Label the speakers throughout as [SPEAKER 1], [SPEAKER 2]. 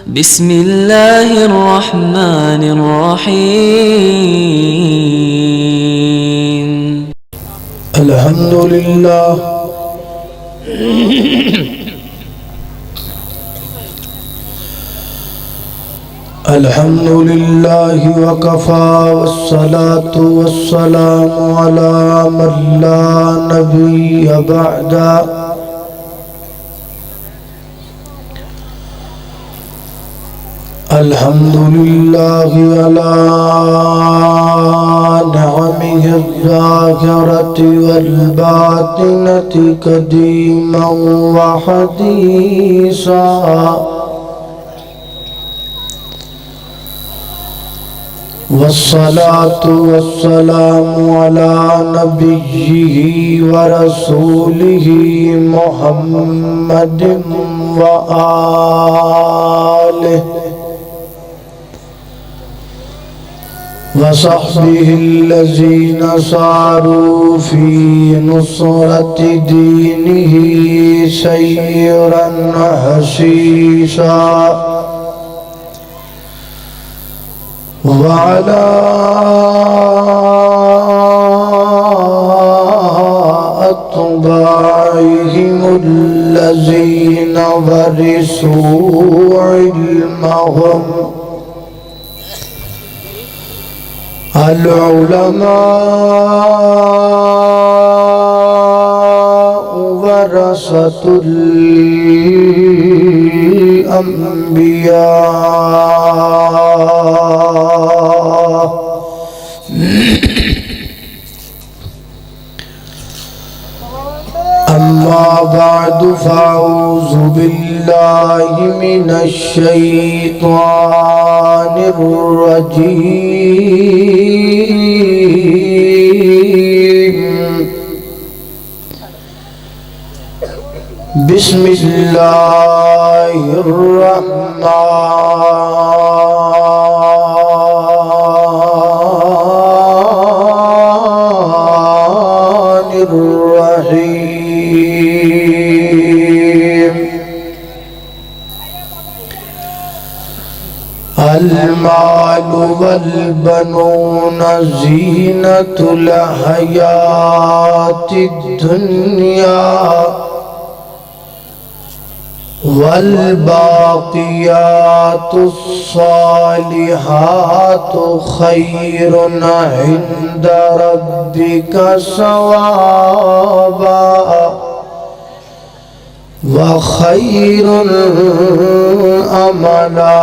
[SPEAKER 1] بسم الله الرحمن الرحيم.
[SPEAKER 2] الحمد لله الحمد لله وكفى والصلاة والسلام على من لا نبي بعده. الحمد لله على نعمه الظاهرة والباطنة قديما وحديثا. والصلاة والسلام على نبيه ورسوله محمد وآله وصحبه الذين ساروا في نصرة دينه سيرا حشيشا. وعلى أتباعهم الذين ورثوا علمهم العلماء ورثة الأنبياء. أما بعد فأعوذ بالله من الشيطان الرجيم. بسم الله الرحمن الرحيم. المال والبنون زينة الحياة الدنيا والباقيات الصالحات خير عند ربك ثوابا وخير املا.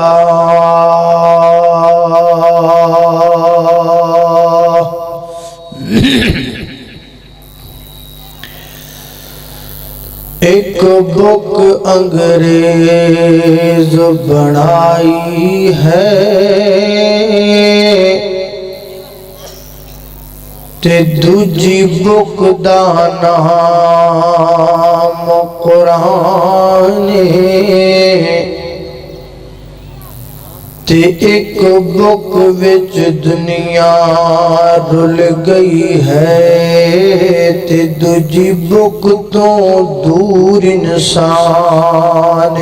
[SPEAKER 2] ایک بک انگریز بنائی ہے تے دوجی بک دا نام قرآن تے ایک بک وچ دنیا رل گئی ہے تے دوجی بک تو دور انسان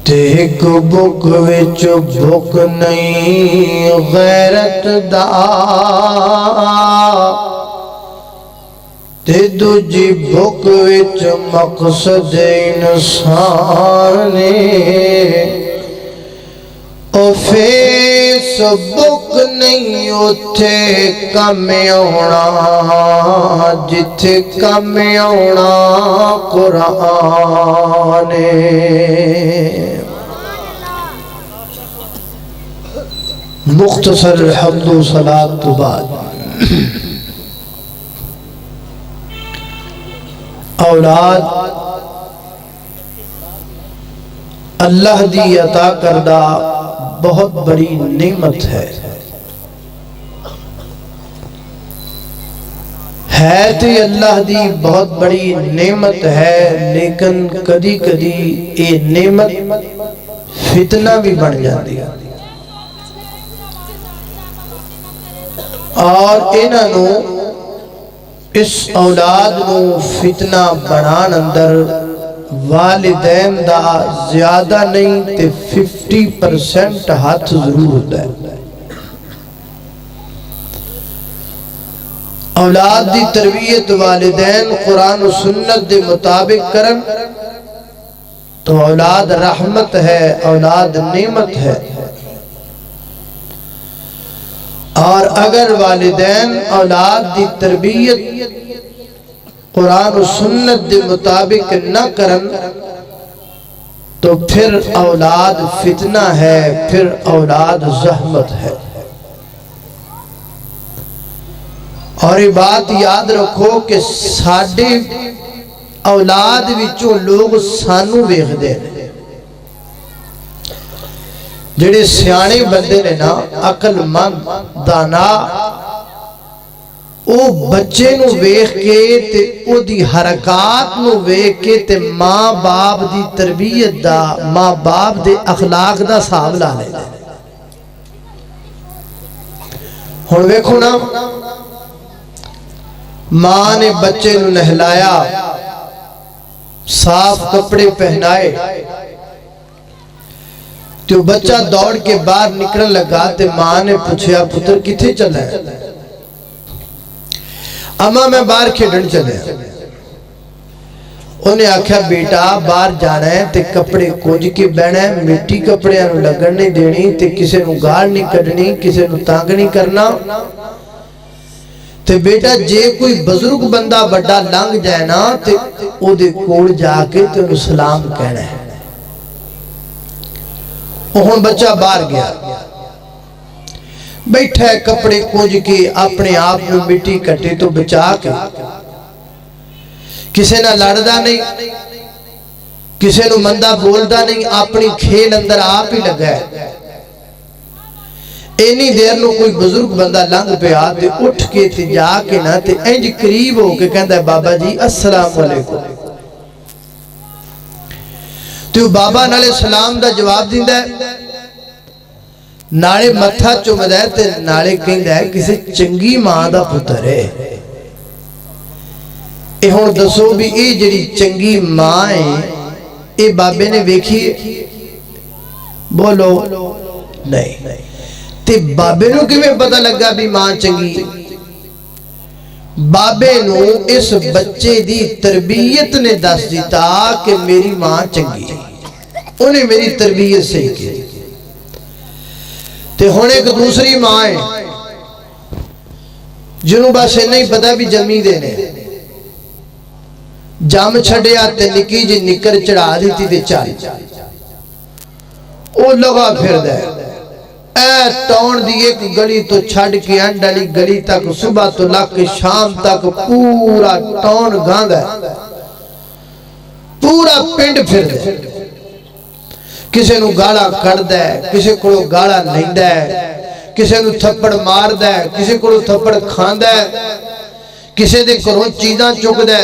[SPEAKER 2] تے ایک بک وچ بک نہیں غیرت دا تے دوجی بک وچ مقصد انسان او فیس بک نہیں اتھے کم آنا جتھے کم آنا قرآن. مختصر الحمد و صلاة تو بعد اولاد اللہ دی عطا کردہ بہت بڑی نعمت ہے تو اللہ دی بہت بڑی نعمت ہے، لیکن کدی کدی یہ نعمت فتنہ بھی بن جاتی ہے اور انہوں اس اولاد نو فتنہ بنان اندر والدین دا زیادہ نہیں تے 50% ہاتھ ضرور ہوتا ہے۔ اولاد دی تربیت والدین قرآن و سنت دے مطابق کرن تو اولاد رحمت ہے، اولاد نعمت ہے۔ اور اگر والدین اولاد دی تربیت قرآن و سنت دے مطابق نہ کرن تو پھر اولاد فتنہ ہے، پھر اولاد زحمت ہے۔ اور یہ بات یاد رکھو کہ ساڑھے اولاد وچوں لوگ سانو ویکھ دے جڑے سیانے بندے نے نا، عقل مند دانا، او بچے نو ویکھ کے تے او دی حرکات نو ویکھ کے تے ماں باپ دی تربیت دا، ماں باپ دے اخلاق دا حساب لا لے۔ ہن ویکھو نا، ماں نے بچے نو نہلایا، صاف کپڑے پہنائے، تو بچہ دوڑ کے باہر نکلن لگا تے ماں نے پوچھیا پتر کتھے چلا ہے؟ اما میں باہر کھیڈن چلے۔ انہیں آکھیا بیٹا باہر جانا ہے تے کپڑے کونج کے بہنا ہے، مٹی کپڑے انہوں لگن نہیں دینی تے کسے نو گال نہیں کڈنی، کسے نو تانگ نہیں کرنا۔ تے بیٹا جے کوئی بزرگ بندہ بڑا لنگ جائے نا تے او دے کول جا کے تے انہوں سلام کہنا ہے۔ ہن بچہ باہر گیا، بیٹھا ہے کپڑے کونج کے، اپنے آپ میں مٹی کٹے تو بچا کے، کسے نہ لڑدا نہیں، کسے نو مندہ بولدا نہیں، اپنی کھیل اندر آپ ہی لگا ہے۔ اینی دیر نو کوئی بزرگ بندہ لنگ پہ آتے اٹھ کے تے جا کے نا تے انج قریب ہو کے کہندا ہے بابا جی السلام علیکم۔ تو بابا نالے سلام دا جواب دیندا ہے، نالے متھا چومدا ہے تے نالے کہندا ہے کسی چنگی ماں دا پتر ہے۔ اے ہن دسو بھی اے جڑی چنگی ماں ہے اے بابے نے ویکھی؟ بولو نہیں۔ تے بابے نو کیویں پتہ لگا بھی ماں چنگی؟ بابے نو اس بچے دی تربیت نے دس دیتا کہ میری ماں چنگی ہے، انہیں میری تربیت سے کی۔ تے ہونے ایک دوسری ماں ہے جنوں بس نہیں پتا بھی جمی دینے، جام چھڑے آتے نکی جی نکر چڑھا دیتی تے چال او لگا پھر دے اے ٹون دی ایک گلی تو چھڑ کے انڈالی گلی تک، صبح تو لگ شام تک پورا ٹون گاندہ ہے، پورا پنڈ پھر دے، کسے نو گاڑا کر دے، کسے کو گاڑا نہیں دے، کسے نو تھپڑ مار دے، کسے کو تھپڑ کھان دے، کسے دے کروں چیزاں چک دے۔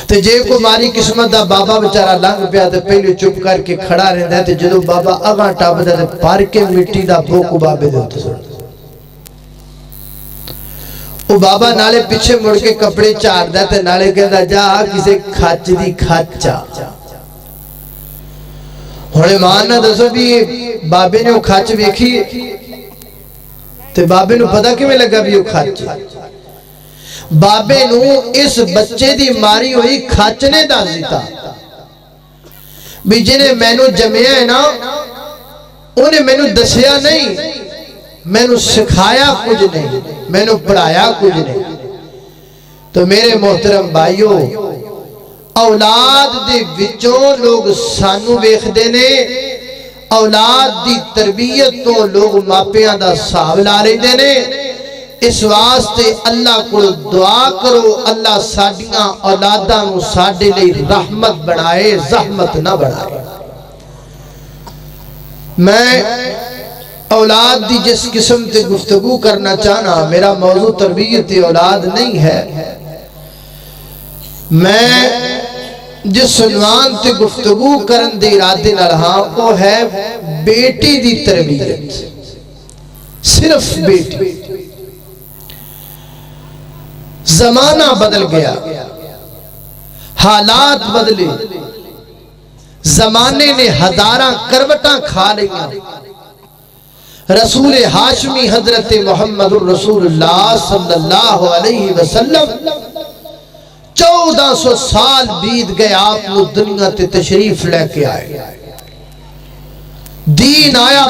[SPEAKER 2] تے جے کو ماری قسمت دا بابا بچارہ لنگ پیا تے پہلے چپ کر کے کھڑا رہندا ہے تے جدو بابا اگاں ٹپ دا تے پار کے مٹی دا بھوک بابے دے ہوتے سن۔ او بابا نالے پیچھے مڑ کے کپڑے چار دا تے نالے کہندا جا کسے کھاچ دی کھاچا۔ ہونے ماننا دسو بھی بابے نے وہ کھاچ ویکھی تے بابے نو پتہ کیویں لگا بھی وہ کھاچ؟ بابے نو اس بچے دی ماری ہوئی کھاچنے دا دیتا بھی جنہیں میں نو جمعہ ہے نا انہیں میں نو دسیا نہیں، میں نو سکھایا کچھ نہیں، میں نو پڑھایا کچھ نہیں۔ تو میرے محترم بھائیو، اولاد دے وچوں لوگ سانو ویکھ دینے، اولاد دی تربیت تو لوگ ماپیاں دا حساب لا رہے دینے۔ اس واسطے اللہ کو دعا کرو اللہ ساڑیاں اولاداں نو ساڑے لئے رحمت بنائے، زحمت نہ بنائے۔ میں اولاد دی جس قسم تے گفتگو کرنا چاہنا، میرا موضوع تربیت اولاد نہیں ہے، میں جس عنوان تے گفتگو کرن دے ارادے نہ رہا وہ ہے بیٹی دی تربیت، صرف بیٹی۔ زمانہ بدل گیا، حالات بدلے، زمانے نے ہزاراں کروٹاں کھا لیا، رسول ہاشمی حضرت محمد الرسول اللہ صلی اللہ علیہ وسلم 1400 سال بیت گئے، آپ نے دنیا تے تشریف لے کے آئے، دین آیا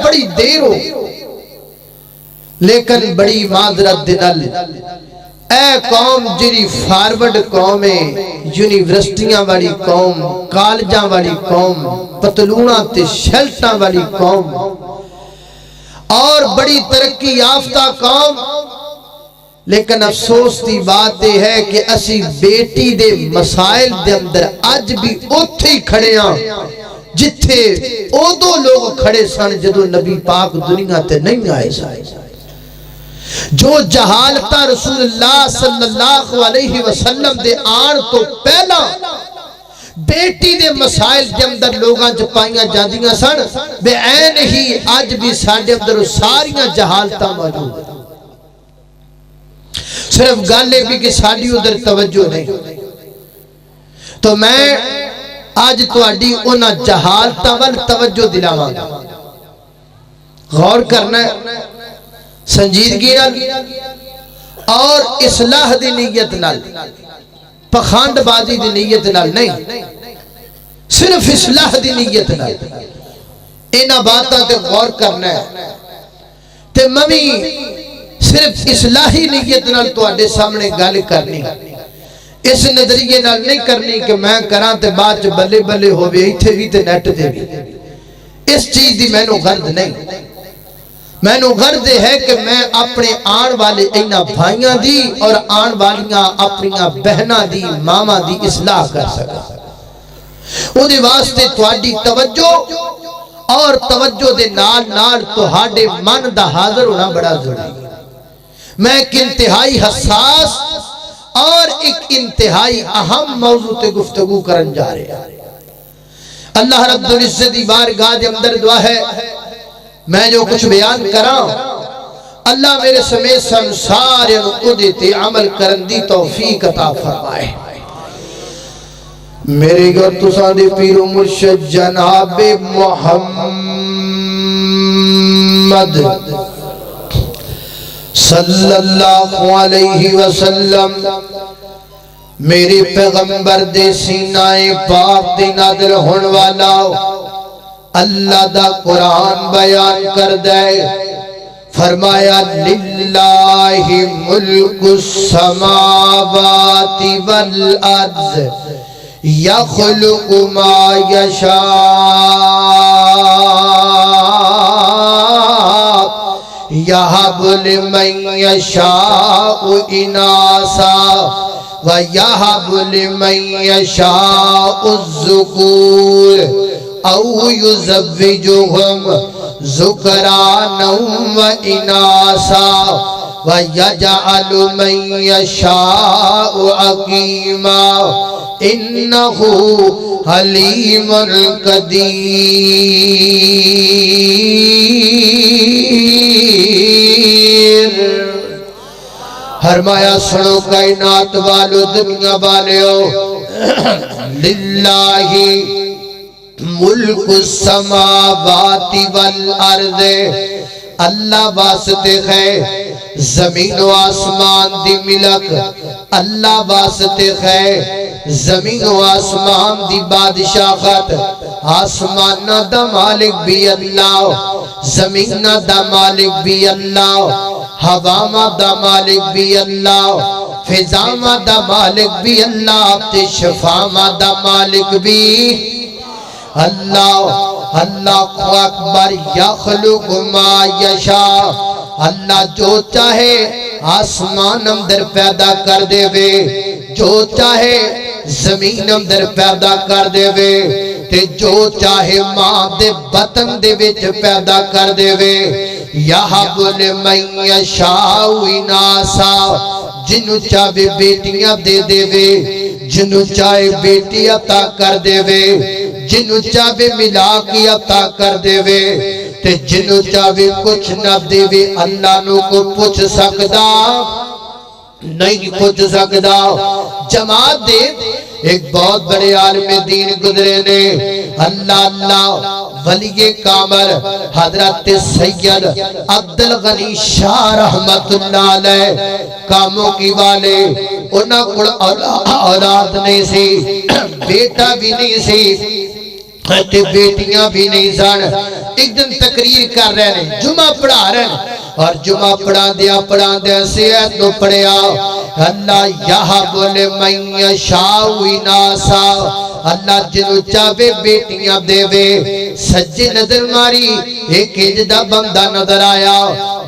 [SPEAKER 2] بڑی دیر ہو، لیکن بڑی معذرت دنال اے قوم جری فارورڈ قوم ہے، یونیورسٹیاں والی قوم، کالجاں والی قوم، پتلوناں تے شلٹاں والی قوم اور بڑی ترقی یافتہ قوم، لیکن افسوس دی بات یہ ہے کہ اسی بیٹی دے مسائل دے اندر آج بھی اوتھے ہی کھڑے ہیں جتھے او دو لوگ کھڑے سن جدو نبی پاک دنیا تے نہیں آئے سائے۔ جو جہالتا رسول اللہ صلی اللہ علیہ وسلم دے آن تو پہلا بیٹی دے مسائل دے اندر لوگاں چپائیاں جاندیاں سن، بے عین ہی آج بھی ساڑھے اندر ساریاں جہالتا موجود ہیں۔ صرف گالے بھی کہ ساڑھی ادھر توجہ نہیں، تو میں آج تو اڈی انہا جہالتا وال توجہ دلاواں گا، غور کرنا ہے سنجیدگی نال اور اصلاح دی نیت نال، پخاند بازی دی نیت نال نہیں، صرف اصلاح دی نیت نال انہا باتاں تے غور کرنا ہے تے ممی صرف اصلاحی نیت نال تو آڈے سامنے گال کرنی، اس نظریے نال نہیں کرنی کہ میں کراں تے بات بلے بلے ہو بھی ایتھے بھی تے نیٹ دے بھی، اس چیز دی میں نو غرض نہیں، میں نو غرض ہے کہ میں اپنے آن والے اینا بھائیاں دی اور آن والیاں اپنیاں بہناں دی ماما دی اصلاح کر سکا، او دے واسطے تواڈی توجہ اور توجہ دے نال تو ہاڈے من دا حاضر ہونا بڑا ضروری ہے۔ میں ایک انتہائی حساس اور ایک انتہائی اہم موضوع تے گفتگو کرن جا رہے ہیں۔ اللہ رب العزت دی بارگاہ دے اندر دعا ہے میں جو کچھ بیان کراں اللہ میرے سمیت سارے نقدے تے عمل کرن دی توفیق عطا فرمائے۔ میرے گھر تساں دے پیر و مرشد جناب محمد صلی اللہ علیہ وسلم میرے پیغمبر دے سینہ پاک دے نادر ہون والا اللہ دا قرآن بیان کر دے، فرمایا للہ ملک السماوات والارض یخلق ما یشاء یہب لمن یشاء اناسا ویہب لمن یشاء الذکور او یزوجہم ذکرانا و اناسا ویجعل من یشاء عقیما انہو حلیم قدیر۔ فرمایا سنو کائنات والو دنیا والیو للہ ملک السماوات والارض، اللہ واسطے ہے زمین و آسمان دی ملک، اللہ واسطے ہے زمین و آسمان دی بادشاہت، آسمان دا مالک بھی اللہ، زمین دا مالک بھی اللہ، ہوا دا مالک بھی اللہ، فضا دا مالک بھی اللہ، شفا دا مالک بھی اللہ۔ اللہ اکبر یخلق ما یشاء، اللہ جو چاہے آسمان اندر پیدا کر دے وے، جو چاہے زمین اندر پیدا کر دے وے، تے جو چاہے ماں دے بطن دے وچ پیدا کر دے وے، یہب لمن یشاء اناسا، جنو چاہے بیٹیاں دے دے وے، جنو چاہے بیٹی عطا کر دے وے، جنو چاہے ملا کی عطا کر دے وے، تے جنو چاہے کچھ نہ دے وے، اللہ نو کو پوچھ سکدا نہیں پوچھ سکدا۔ جماعت دے ایک بہت بڑے عالم دین گزرے نے اللہ اللہ ولی کامل حضرت سید عبدالغنی شاہ رحمت اللہ علیہ کاموں کی والے انہاں کو اولاد نہیں سی بیٹا بھی نہیں سی تے بیٹیاں بھی نہیں سن ایک دن تقریر کر رہے ہیں جمعہ پڑھا رہے ہیں اور جمعہ پڑھا دیا سیحت نو پڑھیا اللہ یہاں بولے من یشاء اناسا اللہ جنو چاہے بیٹیاں دے وے سجے نظر ماری ایک اجدہ بندہ نظر آیا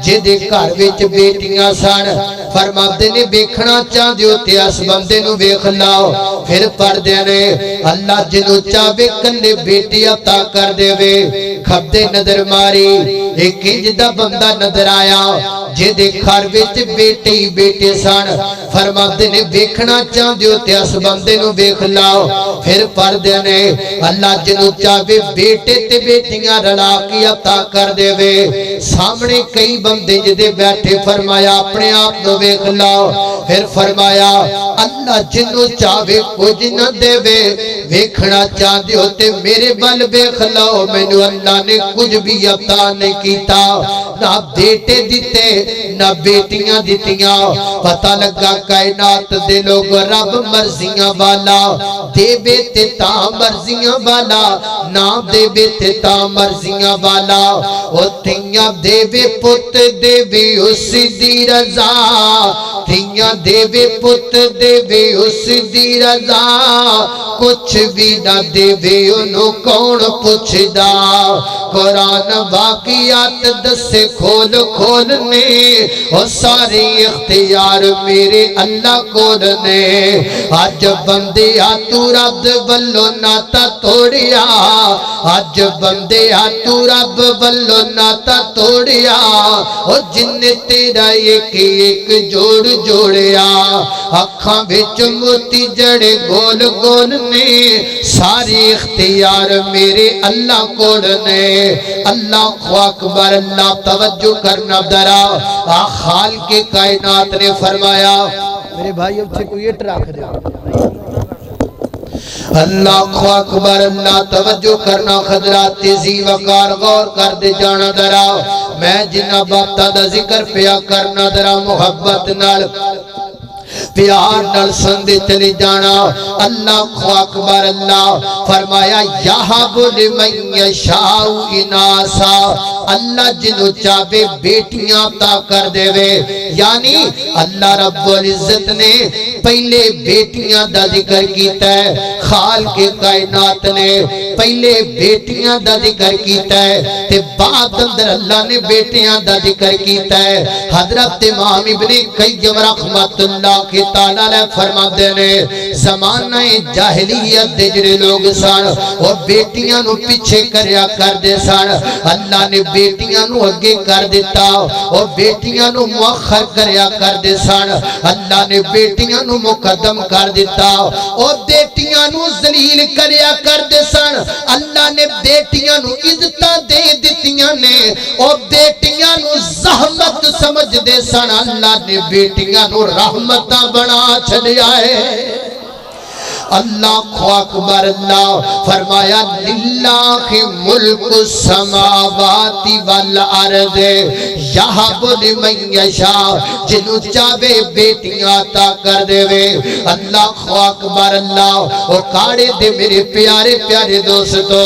[SPEAKER 2] جدے گھر وچ بیٹیاں سن فرماتے نے ویکھنا چاہندے ہو تے اس بندے نو ویکھ لاؤ پھر پردے نے اللہ جنو چاہے کلے بیٹی عطا کر دے وے کھبدے نظر ماری ایک اجدہ بندہ نظر آیا جدے گھر وچ بیٹے ہی بیٹے سن فرماتے نے ویکھنا چاہندے ہو تے اس بندے نو ویکھ لاؤ پھر پردے نے اللہ جنو چاہے بیٹے تے بیٹیاں رلا کے عطا کر دے وے سامنے کئی بندے جدے بیٹھے فرمایا اپنے آپ نو ویکھ لاؤ پھر فرمایا اللہ جنو چاہے کچھ نہ دے وے ویکھنا چاہندے ہو تے میرے بل ویکھ لاؤ مینوں اللہ نے کچھ بھی عطا نہیں کیتا نہ بیٹے دیتے نہ بیٹیاں دیتیاں پتہ لگا کائنات دے لوگ رب مرضیاں والا دے بیتے تا مرضیاں والا نہ دے بیتے تا مرضیاں والا او تیاں دے بے پت دے بے اس دی رضا تیاں دے بے پت دے بے اس دی رضا کچھ بھی نہ دے بے انہوں کون پوچھدا قرآن واقعات دسے کھول کھولنے اور سارے اختیار میرے اللہ کول نے آج بندے تو رب بلو ناتا توڑیا آج بندے تو رب بلو ناتا توڑیا اور جن تیرا ایک ایک جوڑ جوڑیا اکھاں بچ موتی جڑے گول گول نے سارے اختیار میرے اللہ کول نے اللہ اکبر اللہ توجہ کرنا درا خال کے کائنات نے فرمایا میرے بھائی اتھے کوئی اٹ رکھ دے اللہ اکبر اللہ توجہ کرنا خضرات تیزی وقار غور کر دے جانا درا میں جنہ بابتا دا ذکر پیا کرنا درا محبت نال پیار نال سندے چلے جانا اللہ اکبر اللہ فرمایا یہاں بولے من یشاء اناسا اللہ جنو چاہے بیٹیاں عطا کر دے وے یعنی اللہ رب العزت نے پہلے بیٹیاں دا ذکر کیتا ہے خال کے کائنات نے پہلے بیٹیاں دا ذکر کیتا ہے تے بعد اندر اللہ نے بیٹیاں دا ذکر کیتا ہے حضرت امام ابن قیم رحمت اللہ کے تعالیٰ نے فرما دینے زمانہ جاہلیت دے جڑے لوگ سان اور بیٹیاں نو پیچھے کریا کر دے سان اللہ نے بیٹیاں نو اگے کر دیتا اور بیٹیاں نو مؤخر کریا کر دے سان اللہ نے بیٹیاں نو مقدم کر دیتا اور بیٹیاں نو ذلیل کریا کر دے سان اللہ نے بیٹیاں نو عزتاں دے دتیاں نے اور بیٹیاں نو زحمت سمجھ دے سان اللہ نے بیٹیاں نو رحمتاں بنا چھڑیا ہے اللہ اکبر اللہ فرمایا للہ ملک السماوات والارض یہب لمن یشاء جنو چاہے بیٹیاں عطا کر دے وے اللہ اکبر اللہ او کاڑے دے میرے پیارے پیارے دوستو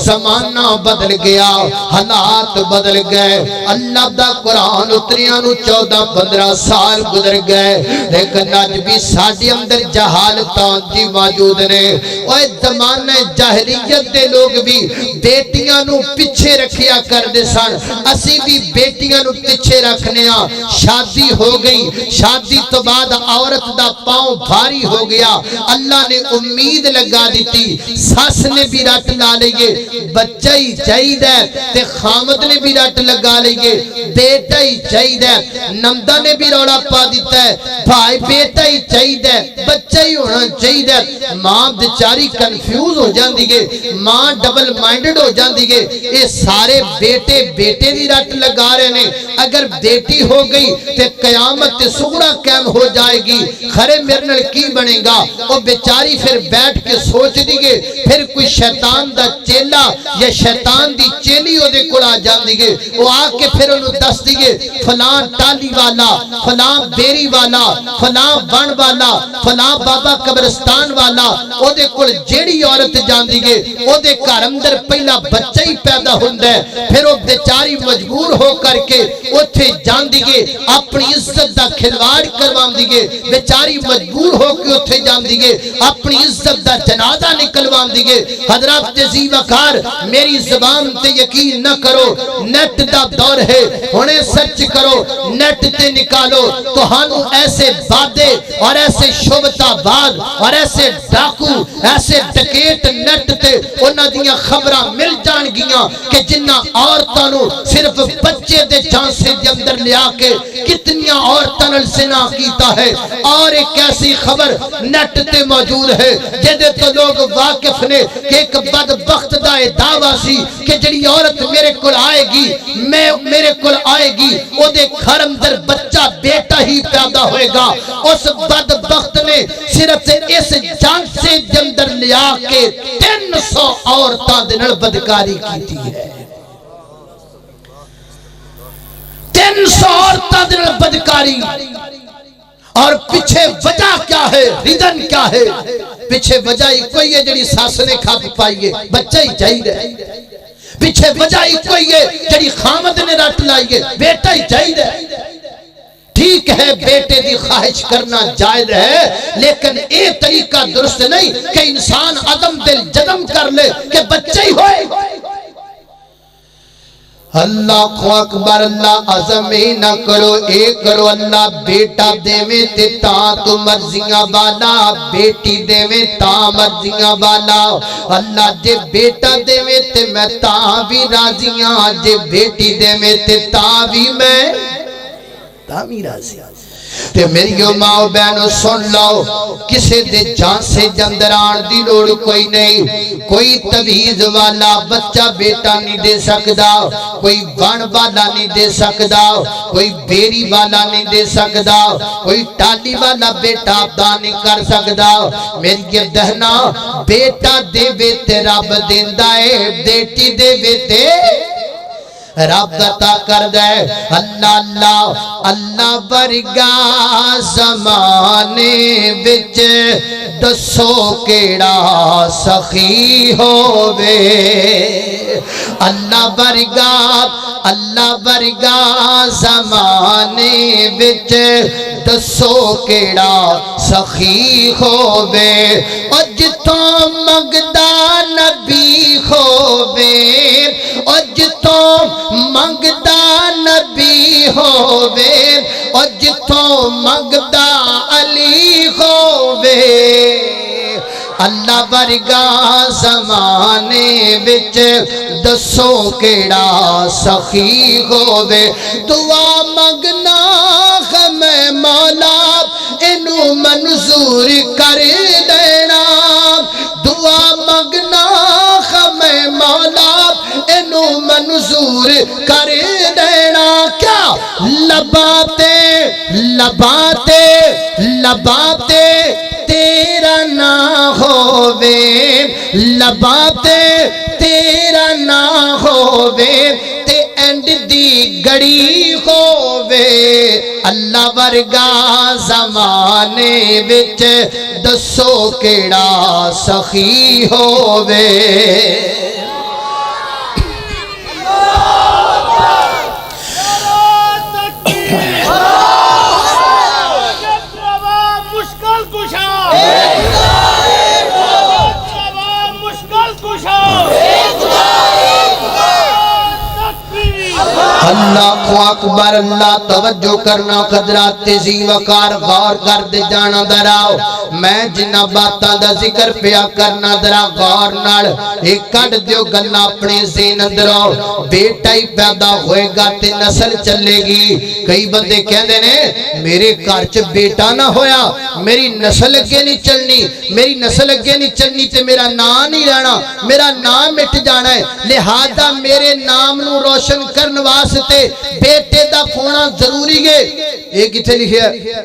[SPEAKER 2] زمانہ بدل گیا حالات بدل گئے اللہ دا قرآن اتریاں نو 14-15 سال گزر گئے لیکن آج بھی ساڑی اندر جہالتاں دی موجود نے اور زمانہ جاہلیت دے لوگ بھی بیٹیاں نو پیچھے رکھیا کر دے سن اسی بھی بیٹیاں نو پیچھے رکھنیا شادی ہو گئی شادی تو بعد عورت دا پاؤں بھاری ہو گیا اللہ نے امید لگا دیتی ساس نے بھی رٹ لا لئیے بچہ ہی چاہید ہے تے خامد نے بھی رٹ لگا لئیے بیٹا ہی چاہید ہے نمدہ نے بھی روڑا پا دیتا ہے بھائی بیٹا ہی چاہید ہے بچہ ہی ہونا چاہید ہے ماں بیچاری کنفیوز ہو جاندی گے ماں ڈبل مائنڈڈ ہو جاندی گے اے سارے بیٹے بیٹے دی رٹ لگا رہے نے اگر بیٹی ہو گئی تے قیامت صغریٰ قائم ہو جائے گی خرے میرے نال کی بنے گا او بیچاری پھر بیٹھ کے سوچ دی گے پھر کوئی شیطان دا چیلا یا شیطان دی چیلی او دے کول آ جاندی گے او آ کے پھر انہوں دس دی گے فلاں ٹالی والا فلاں بیری والا فلاں بن والا فلاں بابا قبرستان والا او دے کول جیڑی عورت جاندی گے او دے گھر اندر پہلا بچہ ہی پیدا ہوندا ہے پھر او بیچاری مجبور ہو کر کے اوتھے جاندی گے اپنی عزت دا کھلواڑ کرواندی گے بیچاری مجبور ہو کے اوتھے جاندی گے اپنی عزت دا جنازہ نکلواندی گے حضرات عزیز وقار میری زبان تے یقین نہ کرو نیٹ دا دور ہے ہونے سرچ کرو نیٹ تے نکالو تو ہانو ایسے بادے اور ایسے شبتہ باد اور ایسے ڈاکو ایسے ڈکیٹ نیٹ تے انہاں دیاں خبراں مل جان گیاں کہ جنہاں عورتاں نو صرف بچے دے جانسے دے اندر لیا کے کتنیاں عورتاں نال زنا کیتا ہے اور ایک ایسی خبر نیٹ تے موجود ہے جدے تو لوگ واقف نے کہ ایک بدبخت دا دعویٰ سی کہ جڑی عورت میرے کل آئے گی میرے کل آئے گی او دے گھر اندر بچہ بیٹا ہی پیدا ہوئے گا اس بدبخت نے صرف اس جانسے دے اندر لیا کے 300 عورتاں دے نال بدکاری کیتی ہے 300 عورتاں دے نال بدکاری اور پیچھے وجہ کیا ہے ریزن کیا ہے پیچھے وجہ ہی کوئی ہے جڑی ساس نے کھپ پائیے بچہ ہی چاہیے پیچھے وجہ ہی کوئی ہے جڑی خامد نے رٹ لائیے بیٹا ہی چاہیے ٹھیک ہے بیٹے دی خواہش کرنا جائز ہے لیکن اے طریقہ درست نہیں کہ انسان عدم دل جدم کر لے کہ بچہ ہی ہوئے اللہ کو اکبر اللہ عظم ہی نہ کرو اے کرو اللہ بیٹا دے میں تے تاں تو مرضیاں بالا بیٹی دے میں تاں مرضیاں بالا اللہ جے بیٹا دے میں تے میں تاں بھی راضیاں جے بیٹی دے میں تے تاں بھی راضی تے میری ماں بہنوں سن لو کسے دے جان سے جندران دی لوڑ کوئی نہیں کوئی تویز والا بچہ بیٹا نہیں دے سکدا کوئی بن والا نہیں دے سکدا کوئی بیری والا نہیں دے سکدا کوئی ٹالی والا بیٹا عطا نہیں کر سکدا میری بہنا بیٹا دے وے تے رب دیندا اے بیٹی دے وے تے رب عطا کر دے اللہ اللہ اللہ ورگا زمانے وچ دسو کیڑا سخی ہووے اللہ ورگا زمانے وچ دسو کیڑا سخی ہووے او جتوں منگدا نبی ہووے او جتوں منگدا نبی ہووے او جتوں منگدا علی ہووے اللہ ورگا زمانے وچ دسو کیڑا سخی ہووے دعا منگنا میں مولا انو منظور کر دینا دعا منگنا میں مولا انو منظور کر دینا کیا لباتے تیرا نہ ہووے لباتے تیرا نہ ہووے تے اینڈ دی گڑی ہووے اللہ ورگا زمانے وچ دسو کیڑا سخی ہووے اللہ اکبر اللہ توجہ کرنا قدرات تیزی وقار غور کر دے جانا دراؤ میں جنہ باتاں دا ذکر پیا کرنا درا غور نال ایک کٹ دیو گلنا اپنے ذہن اندرو بیٹا ہی پیدا ہوئے گا تے نسل چلے گی کئی بندے کہندے نے میرے گھر چ بیٹا نہ ہویا میری نسل اگے نہیں چلنی میری نسل اگے نہیں چلنی تے میرا نام نہیں رہنا میرا نام مٹ جانا ہے لہذا میرے نام نو روشن کرن واسطے بیٹے دا ہونا ضروری ہے یہ کتنے لکھیا ہے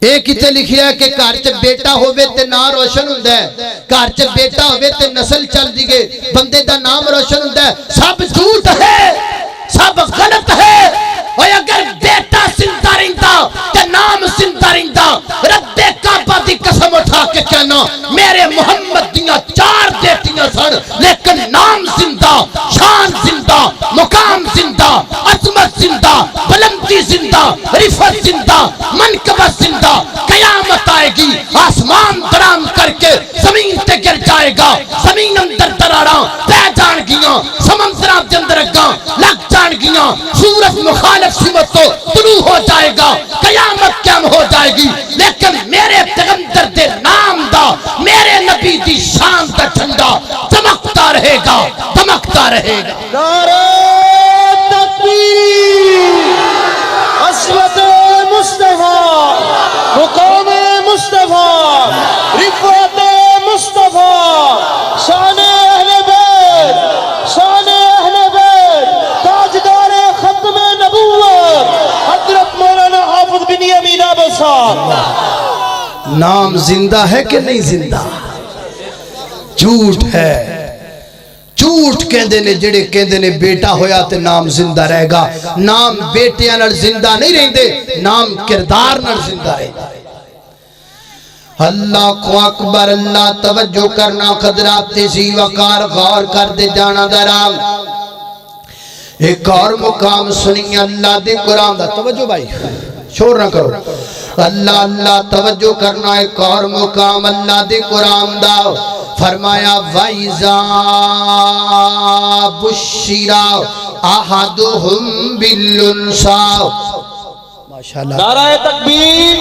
[SPEAKER 2] ایک کتے لکھیا ہے کہ گھر چ بیٹا ہوئے تے نام روشن ہوندا ہے گھر چ بیٹا ہوئے تے نسل چل دی گے بندے دا نام روشن ہوندا ہے سب جھوٹ ہے سب غلط ہے اور اگر بیٹا زندہ رہندا تے نام زندہ رہندا رب کعبہ دی قسم اٹھا کے کہنا میرے محمد دیاں 4 بیٹیاں سن لیکن نام زندہ شان زندہ مقام زندہ عظمت زندہ بلندی زندہ رفعت زندہ منقبت زندہ قیامت آئے گی آسمان درام کر کے زمین تے گر جائے گا زمین اندر دراراں پہ جان گیاں سمندراں دے اندر اگاں لگ جان گیاں سورج مخالف سمت تو طلوع ہو جائے گا قیامت قائم ہو جائے گی لیکن میرے پیغمبر دے نام دا میرے نبی دی شان دا جھنڈا چمکتا رہے گا دمکتا رہے گا
[SPEAKER 3] نعرہ تکبیر عصمت مصطفیٰ مقام مصطفیٰ رفعت مصطفیٰ شان اہل بیت تاجدار ختم نبوت حضرت مولانا حافظ بن یمین عبد صاحب
[SPEAKER 2] نام زندہ ہے کہ نہیں زندہ جھوٹ ہے جھوٹ کہندے نے جڑے کہندے نے بیٹا ہویا تے نام زندہ رہے گا نام بیٹیاں نال زندہ نہیں رہندے نام کردار نال زندہ رہندے اللہ اکبر اللہ توجہ کرنا قدرات تیزی وقار غور کر دے جانا درام ایک اور مقام سنی اللہ دے قرآن دا توجہ بھائی شور نہ کرو اللہ اللہ توجہ کرنا ایک اور مقام اللہ دے قرآن دا فرمایا وَإِذَا بُشِّرَ أَحَدُهُمْ بِالْأُنثَىٰ ماشاءاللہ
[SPEAKER 3] نعرہ تکبیر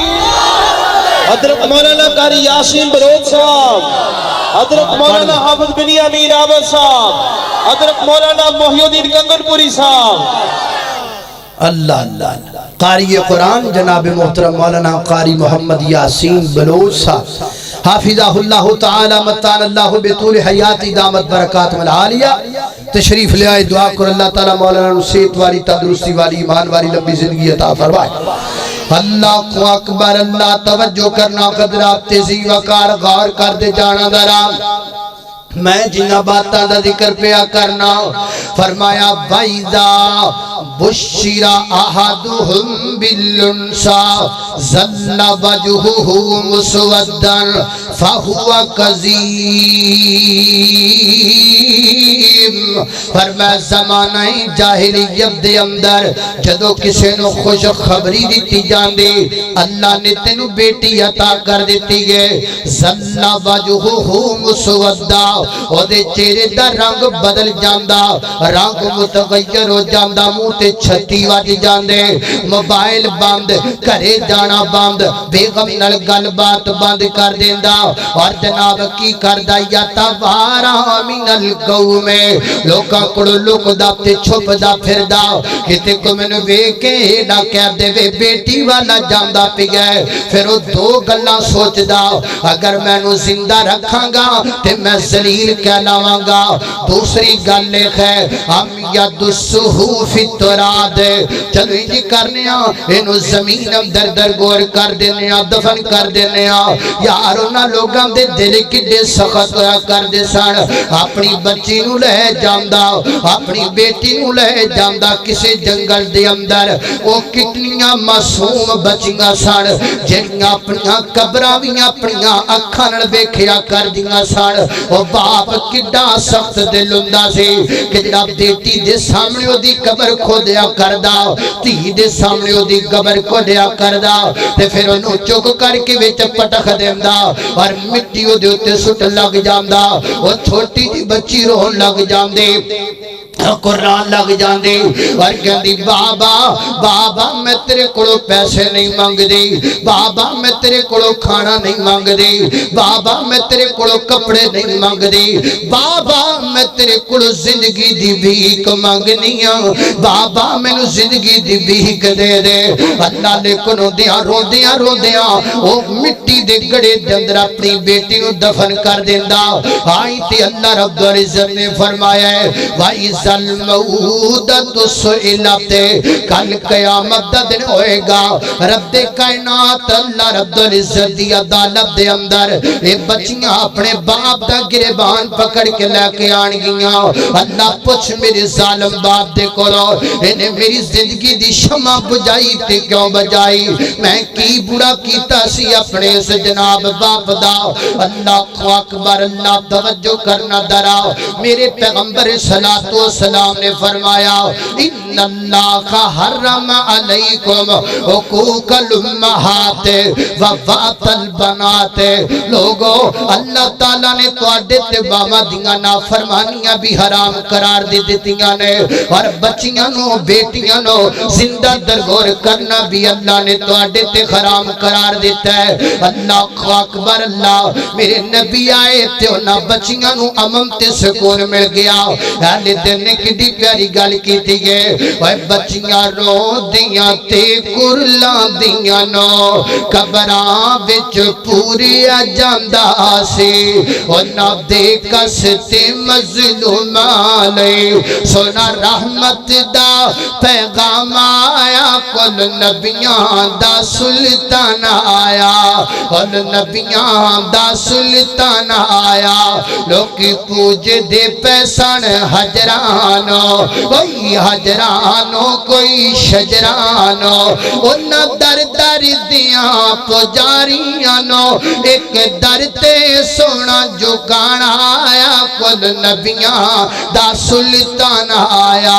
[SPEAKER 3] حضرت مولانا قاری یاسین بلوچ صاحب حضرت مولانا حافظ بن یمین عبد صاحب حضرت مولانا محی الدین گنگنپوری صاحب
[SPEAKER 2] اللہ اللہ قاری قرآن جناب محترم مولانا قاری محمد یاسین بلوچ صاحب حافظہ اللہ تعالی متان اللہ بطول حیاتی دامت برکات ملعالیہ تشریف لے آئے دعا کر اللہ تعالی مولانا نصیت والی تدرستی والی ایمان والی لمبی زندگی عطا فرمائے اللہ اکبر اللہ توجہ کرنا قدرات تیزی وقار غور کر دے جانا درام میں جنہ باتاں دا ذکر پیا کرنا فرمایا وَإِذَا بُشِّرَ أَحَدُهُمْ بِالْأُنثَىٰ ظَلَّ وَجْهُهُ مُسْوَدًّا فَهُوَ كَظِيمٌ فرمایا زمانہ جاہلیت دے اندر جدو کسے نو خوش خبری دیتی جاندی اللہ نے تینو بیٹی عطا کر دیتی گئے ظَلَّ وَجْهُهُ مُسْوَدًّا او دے چہرے دا رنگ بدل جاندا رنگ متغیر ہو جاندا منہ تے چھتی وج جاندے موبائل بند گھرے جانا بند بیگم نال گل بات بند کر دیندا اور جناب کی کردا یا توارا من القوم لوکاں کول لکدا تے چھپدا پھردا کتے کو مینوں ویکھ کے نہ کہہ دے وے بیٹی والا جاندا پیا پھر او دو گلاں سوچدا اگر مینوں زندہ رکھاں گا تے میں ذلیل کہلاواں گا دوسری گل لکھ ہے ہم یدسہو فی التراب چلو جی کرنے اینو زمین اندر درگور کر دینے دفن کر دینے یار انہاں لوگاں دے دل کڈے سخت ہویا کر دے سن اپنی بچی نو لے جاندا اپنی بیٹی نو لے جاندا کسے جنگل دے اندر او کتنیاں معصوم بچیاں سن جڑیاں اپنیاں قبراں وی اپنیاں اکھاں نال ویکھیا کر دیاں سن او باپ کڈا سخت دل ہوندا سی کہ جڑا بیٹی دے سامنے او دی قبر کھودیا کردا دھی دے سامنے او دی قبر کھودیا کردا تے پھر اونوں چک کر کے وچ پٹخ دیندا اور مٹی او دے اوتے سٹ لگ جاندا او چھوٹی جی بچی رون لگ جاندی قرآن لگ جاندی اور کہندی بابا بابا میں تیرے کولو پیسے نہیں مانگ دی بابا میں تیرے کولو کھانا نہیں مانگ دی بابا میں تیرے کولو کپڑے نہیں مانگ دی بابا میں تیرے کولو زندگی دی بھیک مانگنی ہوں بابا میں نو زندگی دی بھیک دے دے اللہ نے کنو دیا رو دیا وہ مٹی دے گڑے دندر اپنی بیٹی کو دفن کر دیندہ آئی تھی اللہ رب العزت نے فرمایا ہے وَإِذَا الْمَوْدَةُ سُئِلَتْ کل قیامت دا دن ہوئے گا رب کائنات اللہ رب العزت دی عدالت دے اندر اے بچیاں اپنے باپ دا گریبان پکڑ کے لے کے آن گیاں اللہ پوچھ میرے ظالم باپ دے کولو انہیں میری زندگی دی شمع بجائی تے کیوں بجائی میں کی برا کیتا سی اپنے اس جناب باپ دا اللہ اکبر اللہ توجہ کرنا درا میرے پیغمبر صلوات و سلام نے فرمایا ان اللہ حرم علیکم حقوق الامہات و وات البنات لوگو اللہ تعالیٰ نے توڑے تے باما دیاں نافرمانیاں بھی حرام قرار دے دیتیاں نے اور بچیاں نو بیٹیاں نو زندہ درگور کرنا بھی اللہ نے توڑے تے حرام قرار دیتا ہے اللہ اکبر اللہ میرے نبی آئے تے انہاں بچیاں نو امن تے سکون مل گیا اہل دن نے کڈی پیاری گل کیتی ہے اوے بچیاں رو دیاں تے کرلا دیاں نو قبراں وچ پوری جاندا سی انہاں دے کستے مظلوماں لئی سونا رحمت دا پیغام آیا کل نبیاں دا سلطان آیا کل نبیاں دا سلطان آیا لوکی پوج دے پیسان حجرانو کوئی حجرانو کوئی شجرانو انہ در در دیاں پجاریانو ایک در تے سونا جو گانا آیا کل نبیاں دا سلطان آیا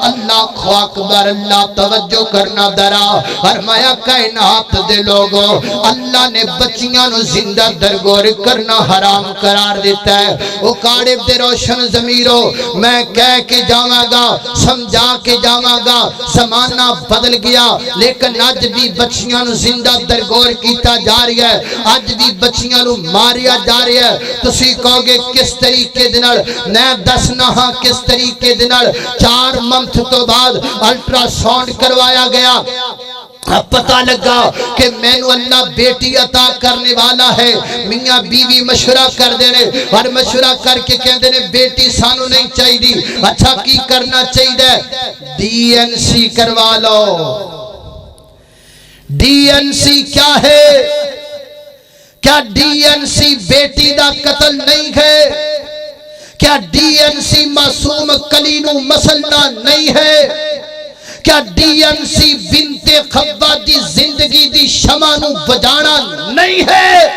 [SPEAKER 2] اللہ اکبر اللہ توجہ کرنا درا فرمایا کائنات دے لوگوں اللہ نے بچیاں نو زندہ درگور کرنا حرام قرار دیتا ہے وہ کاڑے دے روشن ضمیرو میں کہہ کے جاواں گا سمجھا کے جاواں گا زمانہ بدل گیا لیکن آج بھی بچیاں نو زندہ درگور کیتا جا رہی ہے آج بھی بچیاں نو ماریا جا رہی ہے تسی کہو گے کس طریقے دنال میں دسنا ہاں کس طریقے دنال 4 منتھ تو بعد الٹرا ساؤنڈ کروایا گیا پتہ لگا کہ میں نو اللہ بیٹی عطا کرنے والا ہے میاں بیوی مشورہ کر دینے اور مشورہ کر کے کہہ دینے بیٹی سانو نہیں چاہی دی اچھا کی کرنا چاہی دے ڈی این سی کروا لو ڈی این سی کیا ہے کیا ڈی این سی بیٹی دا قتل نہیں ہے کیا ڈی این سی معصوم کلینو مسلنا نہیں ہے کیا ڈی این سی بنت خبا دی زندگی دی شمانو بجانا نہیں ہے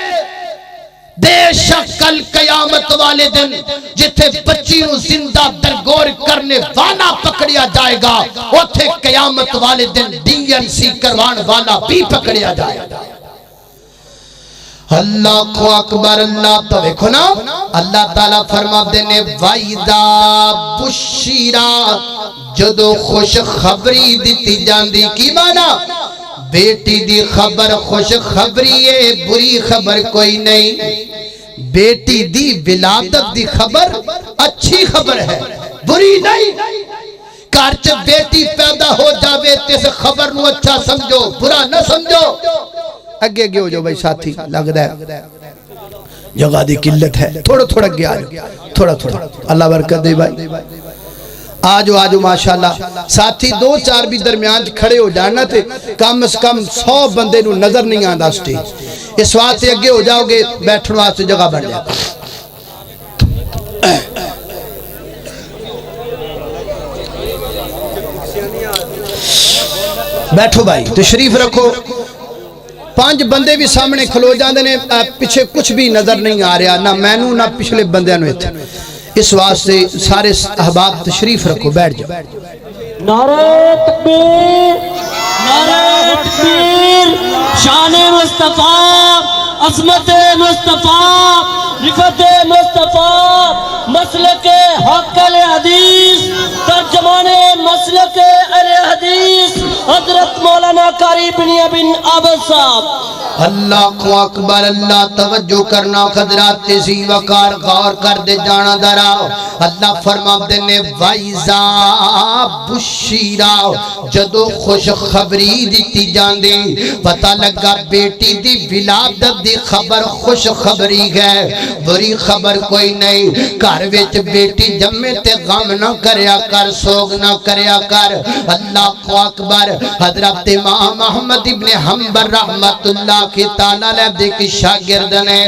[SPEAKER 2] بے شک کل قیامت والے دن جتھے بچی نو زندہ درگور کرنے والا پکڑیا جائے گا اتھے قیامت والے دن ڈی این سی کروان والا بھی پکڑیا جائے گا اللہ کو اکبر اللہ تو دیکھو نا اللہ تعالیٰ فرما دینے وَإِذَا بُشِّرَا جدو خوش خبری دیتی جاندی کی مانا بیٹی دی خبر خوش خبری ہے بری خبر کوئی نہیں بیٹی دی ولادت دی خبر اچھی خبر ہے بری نہیں کارچ بیٹی پیدا ہو جاوے تیس خبر نو اچھا سمجھو برا نہ سمجھو اگے اگے ہو جو بھائی ساتھی لگ دا ہے جگہ دی قلت ہے تھوڑا تھوڑا اگے آجو تھوڑا تھوڑا اللہ برکت دے بھائی آجو آجو ماشاءاللہ ساتھی 2-4 بھی درمیان کھڑے ہو جانا تھے کم از کم 100 بندے نو نظر نہیں آندہ سٹیج اس واسطے اگے ہو جاؤ گے بیٹھنے واسطے جگہ بڑھ جائے بیٹھو بھائی تشریف رکھو 5 بندے بھی سامنے کھلو جاندے نے پیچھے کچھ بھی نظر نہیں آ رہا نہ مینو نہ پچھلے بندے نو اتھے اس واسطے سارے احباب تشریف رکھو بیٹھ جاؤ
[SPEAKER 4] نعرہ تکبیر شان مصطفیٰ عظمت مصطفیٰ رفت مصطفیٰ مسلک حق اہل حدیث ترجمان مسلک اہل حدیث حضرت مولانا قاری بن عابد صاحب۔
[SPEAKER 2] اللہ کو اکبر، اللہ توجہ کرنا حضرات تیزی وقار غور کر دے جانا درا۔ اللہ فرما دینے وائزا بشیرا، جدو خوش خبری دیتی جان دی، پتہ لگا بیٹی دی ولادت دی خبر خوش خبری ہے، بری خبر کوئی نہیں۔ گھر وچ بیٹی جمے تے غم نہ کریا کر، سوگ نہ کریا کر۔ اللہ کو اکبر۔ حضرت امام احمد ابن حنبل رحمت اللہ کی تعالیٰ نے دیکھ شاگرد نے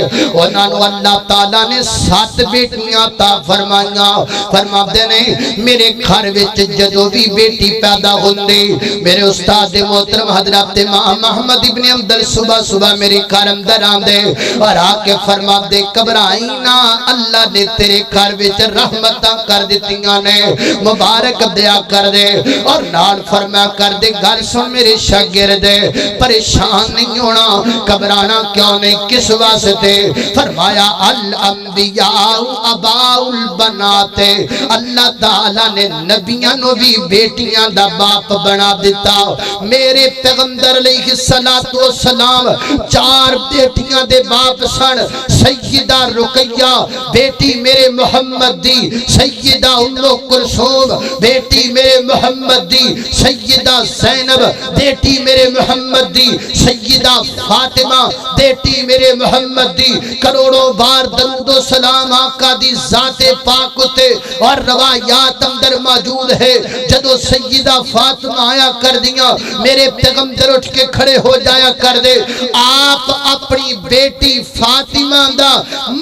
[SPEAKER 2] انہوں اللہ تعالیٰ نے 7 بیٹیاں عطا فرمائیاں۔ فرما دینے میرے گھر وچ جدو بھی بیٹی پیدا ہوندی، میرے استاد محترم حضرت امام احمد ابن حنبل صبح صبح میرے گھر اندر آندے اور آ کے فرما دے گھبرائی نہ، اللہ نے تیرے گھر وچ رحمتاں کر دتیاں نے، مبارک دیا کر دے۔ اور نال فرما کر دے گل سن میرے شاگرد، پریشان نہیں ہونا، گھبرانا کیوں نہیں، کس واسطے؟ فرمایا الانبیاء اباء البنات، اللہ تعالیٰ نے نبیاں نو بھی بیٹیاں دا باپ بنا دیتا۔ میرے پیغمبر علیہ السلام 4 بیٹیاں دے باپ سن، سیدہ رقیہ بیٹی میرے محمد دی، سیدہ ام کلثوم بیٹی میرے محمد دی، سیدہ زینب بیٹی میرے محمد دی، سیدہ فاطمہ بیٹی میرے محمد دی۔ کروڑوں بار درود و سلام آقا دی ذات پاک تے اور روایات اندر موجود ہے، جدو سیدہ فاطمہ آیا کر دیا میرے پیغمبر اٹھ کے کھڑے ہو جایا کر دے، آپ اپنی بیٹی فاطمہ دا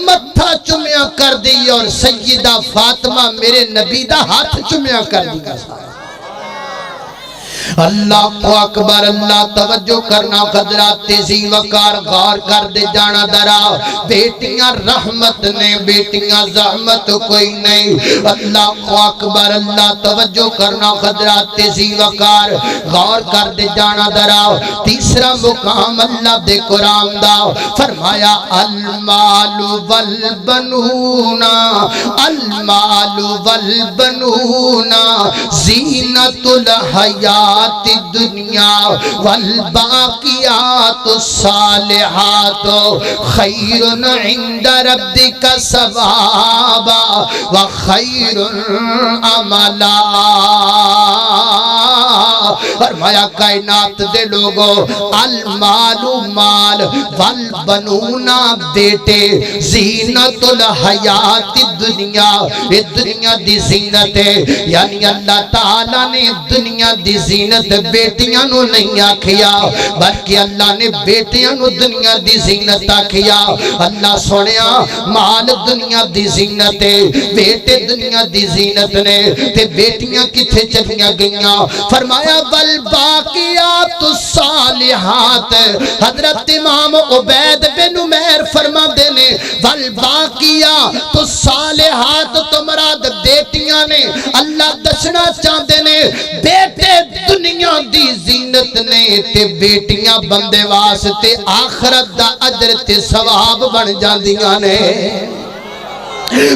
[SPEAKER 2] متھا چمیا کر دی اور سیدہ فاطمہ میرے نبی دا ہاتھ چمیا کر دیا۔ اللہ کو اکبر، اللہ توجہ کرنا حضرات تیزی وقار غور کر دے جانا درا۔ بیٹیاں رحمت نے، بیٹیاں زحمت کوئی نہیں۔ اللہ کو اکبر، اللہ توجہ کرنا حضرات تیزی وقار غور کر دے جانا درا۔ تیسرا مقام اللہ دے قرآن دا فرمایا المال والبنون، المال والبنون زینت الحیات الدنیا والباقیات الصالحات خیر عند ربک ثوابا وخیر عملا۔ فرمایا کائنات دے لوگو، المال مال، والبنون بیٹے، زینت الحیات الدنیا، یہ دنیا دی زینت ہے، یعنی اللہ تعالیٰ نے دنیا دی زینت بیٹیاں نو نہیں آکھیا، بلکہ اللہ نے بیٹیاں نو دنیا دی زینت آکھیا۔ اللہ سنیا مال دنیا دی زینت ہے، بیٹے دنیا دی زینت نے، تے بیٹیاں کتھے چلیاں گئیاں؟ فرمایا والباقیات الصالحات۔ حضرت امام عبید بن عمیر فرما دینے والباقیات الصالحات تو مراد بیٹیاں نے۔ اللہ دسنا چاہتے نے بیٹے دنیا دی زینت نے، تے بیٹیاں بندے واسطے آخرت دا اجر تے ثواب بن جاندیاں نے۔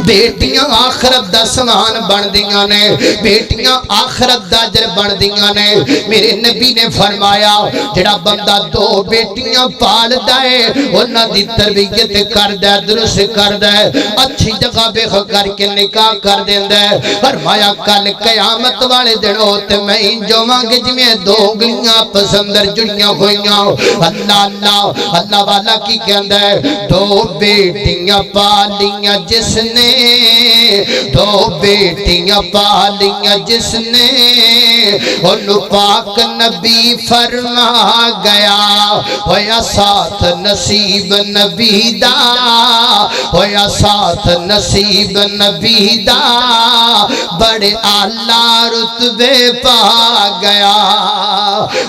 [SPEAKER 2] بیٹیاں آخرت دا سامان بن دیاں نے، بیٹیاں آخرت دا اجر بن دیاں نے۔ میرے نبی نے فرمایا جڑا بندہ 2 بیٹیاں پال دائے، انہاں دی تربیت کر دے، درست کر دے، اچھی جگہ بے کر کے نکاح کر دیں دے۔ فرمایا کل قیامت والے دن ہوتے میں جو مانگے جمیں 2 انگلیاں پسندر جڑیاں ہوئیاں۔ اللہ اللہ اللہ والا کی کہندہ ہے 2 بیٹیاں پالیاں جس نے، 2 بیٹیاں پالیاں جس نے، انہوں پاک نبی فرما گیا ہویا ساتھ نصیب نبی دا، ہویا ساتھ نصیب نبی دا، بڑے اعلیٰ رتبے پا گیا۔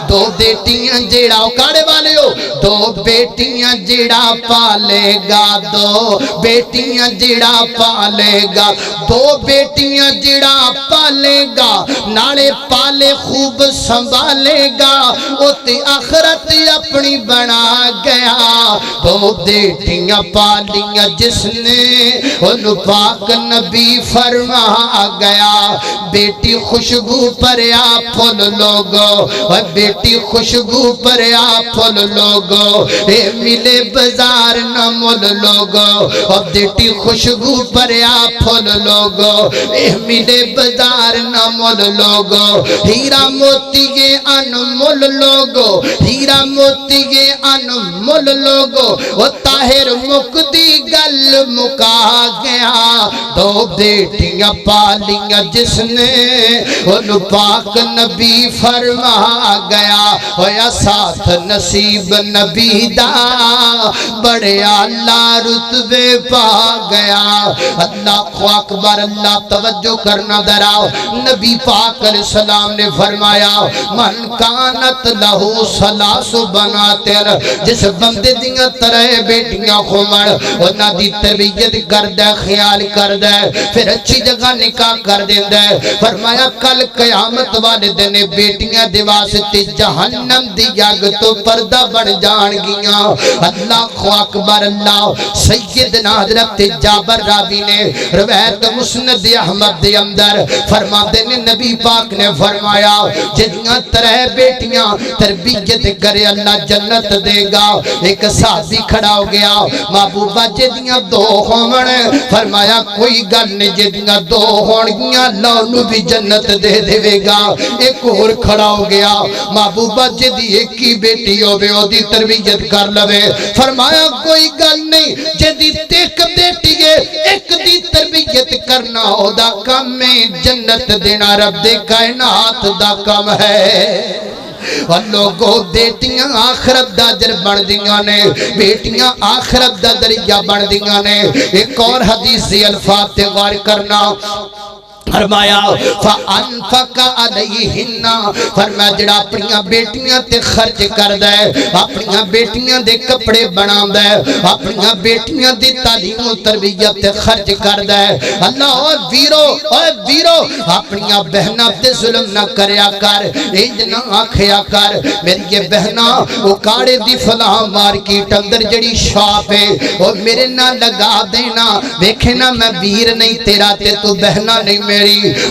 [SPEAKER 2] 2 بیٹیاں جیڑا کاڑے والے ہو دو بیٹیاں جڑا پالے گا دو بیٹیاں جڑا پالے گا دو بیٹیاں جڑا پالے گا نالے پالے خوب سنبھالے گا اتے آخرت اپنی بنا گیا دو بیٹیاں پالیاں جس نے ان پاک نبی فرما گیا بیٹی خوشبو پریا پھول لوگو بیٹی خوشبو پریا پھول لوگو اے ملے بازار نہ مول لوگو بیٹی خوشبو پریا پھول لوگو اے ملے بازار نہ مول لوگو ہیرا موتی کے انمول لوگو ہیرا موتی کے انمول لوگو وہ طاہر مکدی گل مکا گیا دو بیٹیاں پالیاں جس نے ان پاک نبی فرما گیا ہویا ساتھ نصیب نبی دا بڑے اللہ رتبے پا گیا اللہ اکبر اللہ توجہ کرنا دراؤ نبی پاک علیہ السلام نے فرمایا من کانت لہو سلاس بناتر جس بندے دیاں طرح بیٹیاں خومڑ انہاں دی تربیت کردہ خیال کردہ پھر اچھی جگہ نکاح کر دیندہ فرمایا کل قیامت والے دن بیٹیاں دیواستے جہنم دی جاگ تو پردہ بڑھ جان گیاں اللہ اکبر اللہ سیدنا حضرت جابر راوی نے روایت مسند احمد دے اندر فرما دینے نبی پاک نے فرمایا جنیاں طرح بیٹیاں تربیت کرے اللہ جنت دے گا ایک صحابی کھڑا ہو گیا محبوبہ جدیاں دو ہومن فرمایا کوئی گل نہیں جدیاں دو ہونگیاں لونو بھی جنت دے دے گا ایک اور کھڑا ہو گیا محبوبہ جدی ایک ہی بیٹی ہو بے او دی تربیت کر لوے فرمایا کوئی گل نہیں جدی تیک بیٹی ہے ایک دی تربیت کرنا ہو دا کم میں جنت دینا رب دے کائنات دا کم ہے اور لوگوں بیٹیاں آخرت دا در بن دیاں نے بیٹیاں آخرت دا دریا بن دیاں نے ایک اور حدیث الفاظ تے غور کرنا فرمایا فَأَنْفَقَ عَلَيْهِنَّ فرمایا جڑا اپنیاں بیٹیاں تے خرچ کر دے اپنیاں بیٹیاں دے کپڑے بنا دے اپنیاں بیٹیاں دی تعلیم و تربیت تے خرچ کر دے اللہ اوہ ویرو اپنیاں بہنہ تے ظلم نہ کریا کر ایج نہ آکھیا کر میری یہ بہنہ وہ کاڑے دی فلاں مارکیٹ اندر جڑی شاپ ہے وہ میرے نہ لگا دینا دیکھے نا میں ویر نہیں تیرا تے تو بہنہ نہیں میرے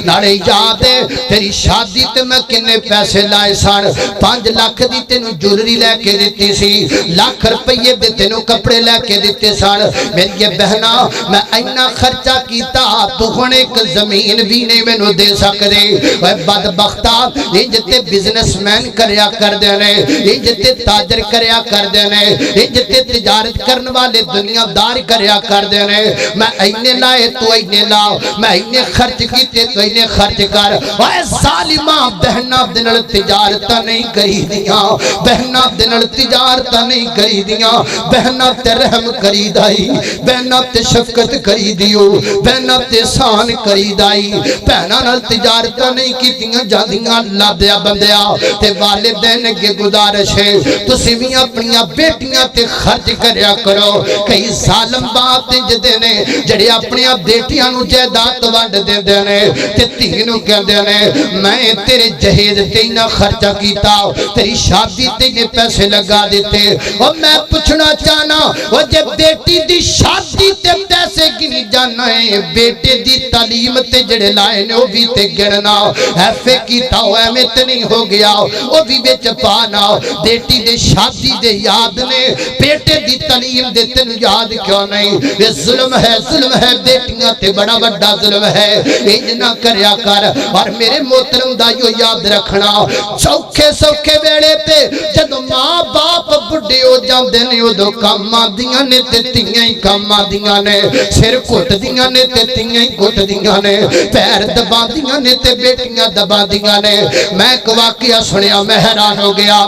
[SPEAKER 2] ناڑے یاد ہے تیری شادی تے میں کنے پیسے لائے سان 5 لاکھ دی تینوں جولری لے کے دیتی سی لاکھ روپیے دے تینوں کپڑے لے کے دیتے سان میری یہ بہنا میں اینا خرچہ کیتا تو ہن ایک زمین بھی نہیں میں نو دے سکدے اے بدبختہ یہ جتے بزنس مین کریا کر دینے یہ جتے تاجر کریا کر دینے یہ جتے تجارت کرن والے دنیا دار کریا کر دینے میں اینے لائے تو اینے لاؤ میں اینے خرچ کیتے تو انہیں خرچ کر اے ظالمہ بہنہ دنل تجارتہ نہیں کری دیاں بہنہ دنل تجارتہ نہیں کری دیاں بہنہ تے رحم کری دائی بہنہ تے شفقت کری دیو بہنہ تے سان کری دائی بہنہ نل تجارتہ نہیں کی دیاں جا دیاں اللہ دیا بندیا تے والدین کے گزارش ہے تو سویں اپنیاں بیٹیاں تے خرچ کریا کرو کئی ظالم باتیں جدے نے جڑے اپنیاں بیٹیاں نو جائیداد وانڈ دے دینے تے تینوں کہہ دینے میں تیرے جہیز تینا خرچہ کیتا تیری شادی تینے پیسے لگا دیتے اور میں پوچھنا چاہنا وہ جب بیٹی دی شادی تے پیسے گنی جانا ہے بیٹے دی تعلیم تے جڑے لائے نے وہ بھی تے گڑنا ایفے کیتا ہو میں تے نہیں ہو گیا وہ بھی بیچ پانا بیٹی دے شادی دے یاد نے بیٹے دی تعلیم دے تینوں یاد کیوں نہیں یہ ظلم ہے بیٹیاں تے بڑا بڑا ظلم ہے انج نہ کریا کر اور میرے محترم دائیو یاد رکھنا سوکھے ویڑے تے جدو ماں باپ بڑھے ہو جاندے نے ادو کام آدیاں نے تے تیاں ہی کام آدیاں نے سر کٹ دیاں نے تے تیاں ہی کٹ دیاں نے پیر دبا دیاں نے تے بیٹیاں دبا دیاں نے میں ایک واقعہ سنیا میں حیران ہو گیا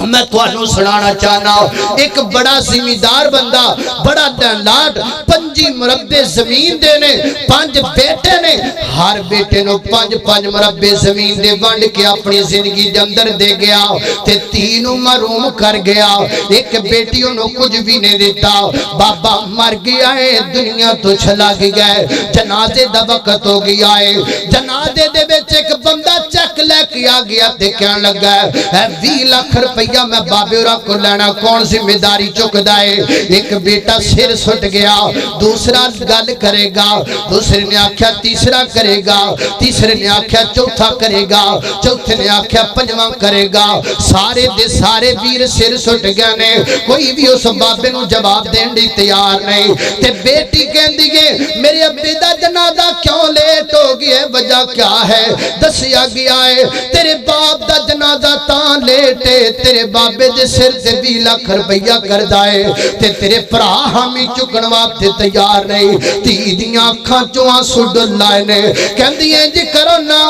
[SPEAKER 2] میں تھانوں سنانا چاہنا ایک بڑا زمیندار بندہ بڑا لاٹ 5 مربع زمین دے نے 5 بیٹے نے ہر بیٹے نو 5 مربع زمین دے ونڈ کے اپنی زندگی دے اندر دے گیا تے 3 محروم کر گیا ایک بیٹی انہوں کچھ بھی نہیں دیتا بابا مر گیا ہے دنیا تو چلا گیا ہے جنازے دا وقت ہو گیا ہے جنازے دے بیچ ایک بندہ چک لے کے آ گیا تے کہنے لگا ہے 20 لاکھ روپیہ میں بابے اورا کو لینا کون ذمہ داری چک دائے ایک بیٹا سر سٹ گیا دوسرا گل کرے گا دوسرے نے آکھیا تیسرا کرے گا تیسرے نے آکھیا چوتھا کرے گا چوتھے نے آکھیا پنجواں کرے گا سارے دے سارے ویر سر سٹ گیا نے کوئی بھی اس بابے نو جواب دین دی تیار نہیں تے بیٹی کہن دیگے میرے ابی دا جنازہ کیوں لیٹ ہو گیا وجہ کیا ہے دسیا گیا ہے تیرے باپ دا جنازہ تاں لیٹے تیرے بابے دے سر تے 20 لاکھ روپیہ کر دائے تے تیرے پرا ہمیں چکن واسطے تیار نہیں تی دیاں اکھاں چوں آنسو ڈل لائے نے کہندی ہیں جی کرو نا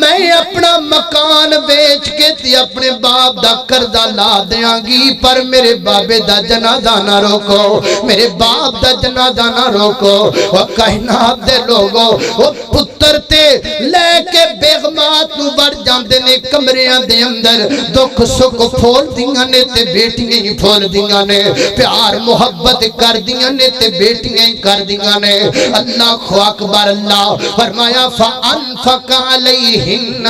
[SPEAKER 2] میں اپنا مکان بیچ کے تے اپنے باپ دا قرضہ لا دیاں گی پر میرے بابے دا جنازہ نہ روکو میرے باپ دا جنازہ نہ روکو وہ کائنات دے لوگو وہ پتر تے لے کے بیغمات نو بڑھ جاندے نے کمریاں دے اندر دکھ سکھ پھول دیاں نے تے بیٹیاں ہی پھول دیاں نے پیار محبت کر دیاں نے تے بیٹیاں ہی کر دیاں نے اللہ اکبر اللہ فرمایا فَأَنْفَقَ عَلَيْهِنَّ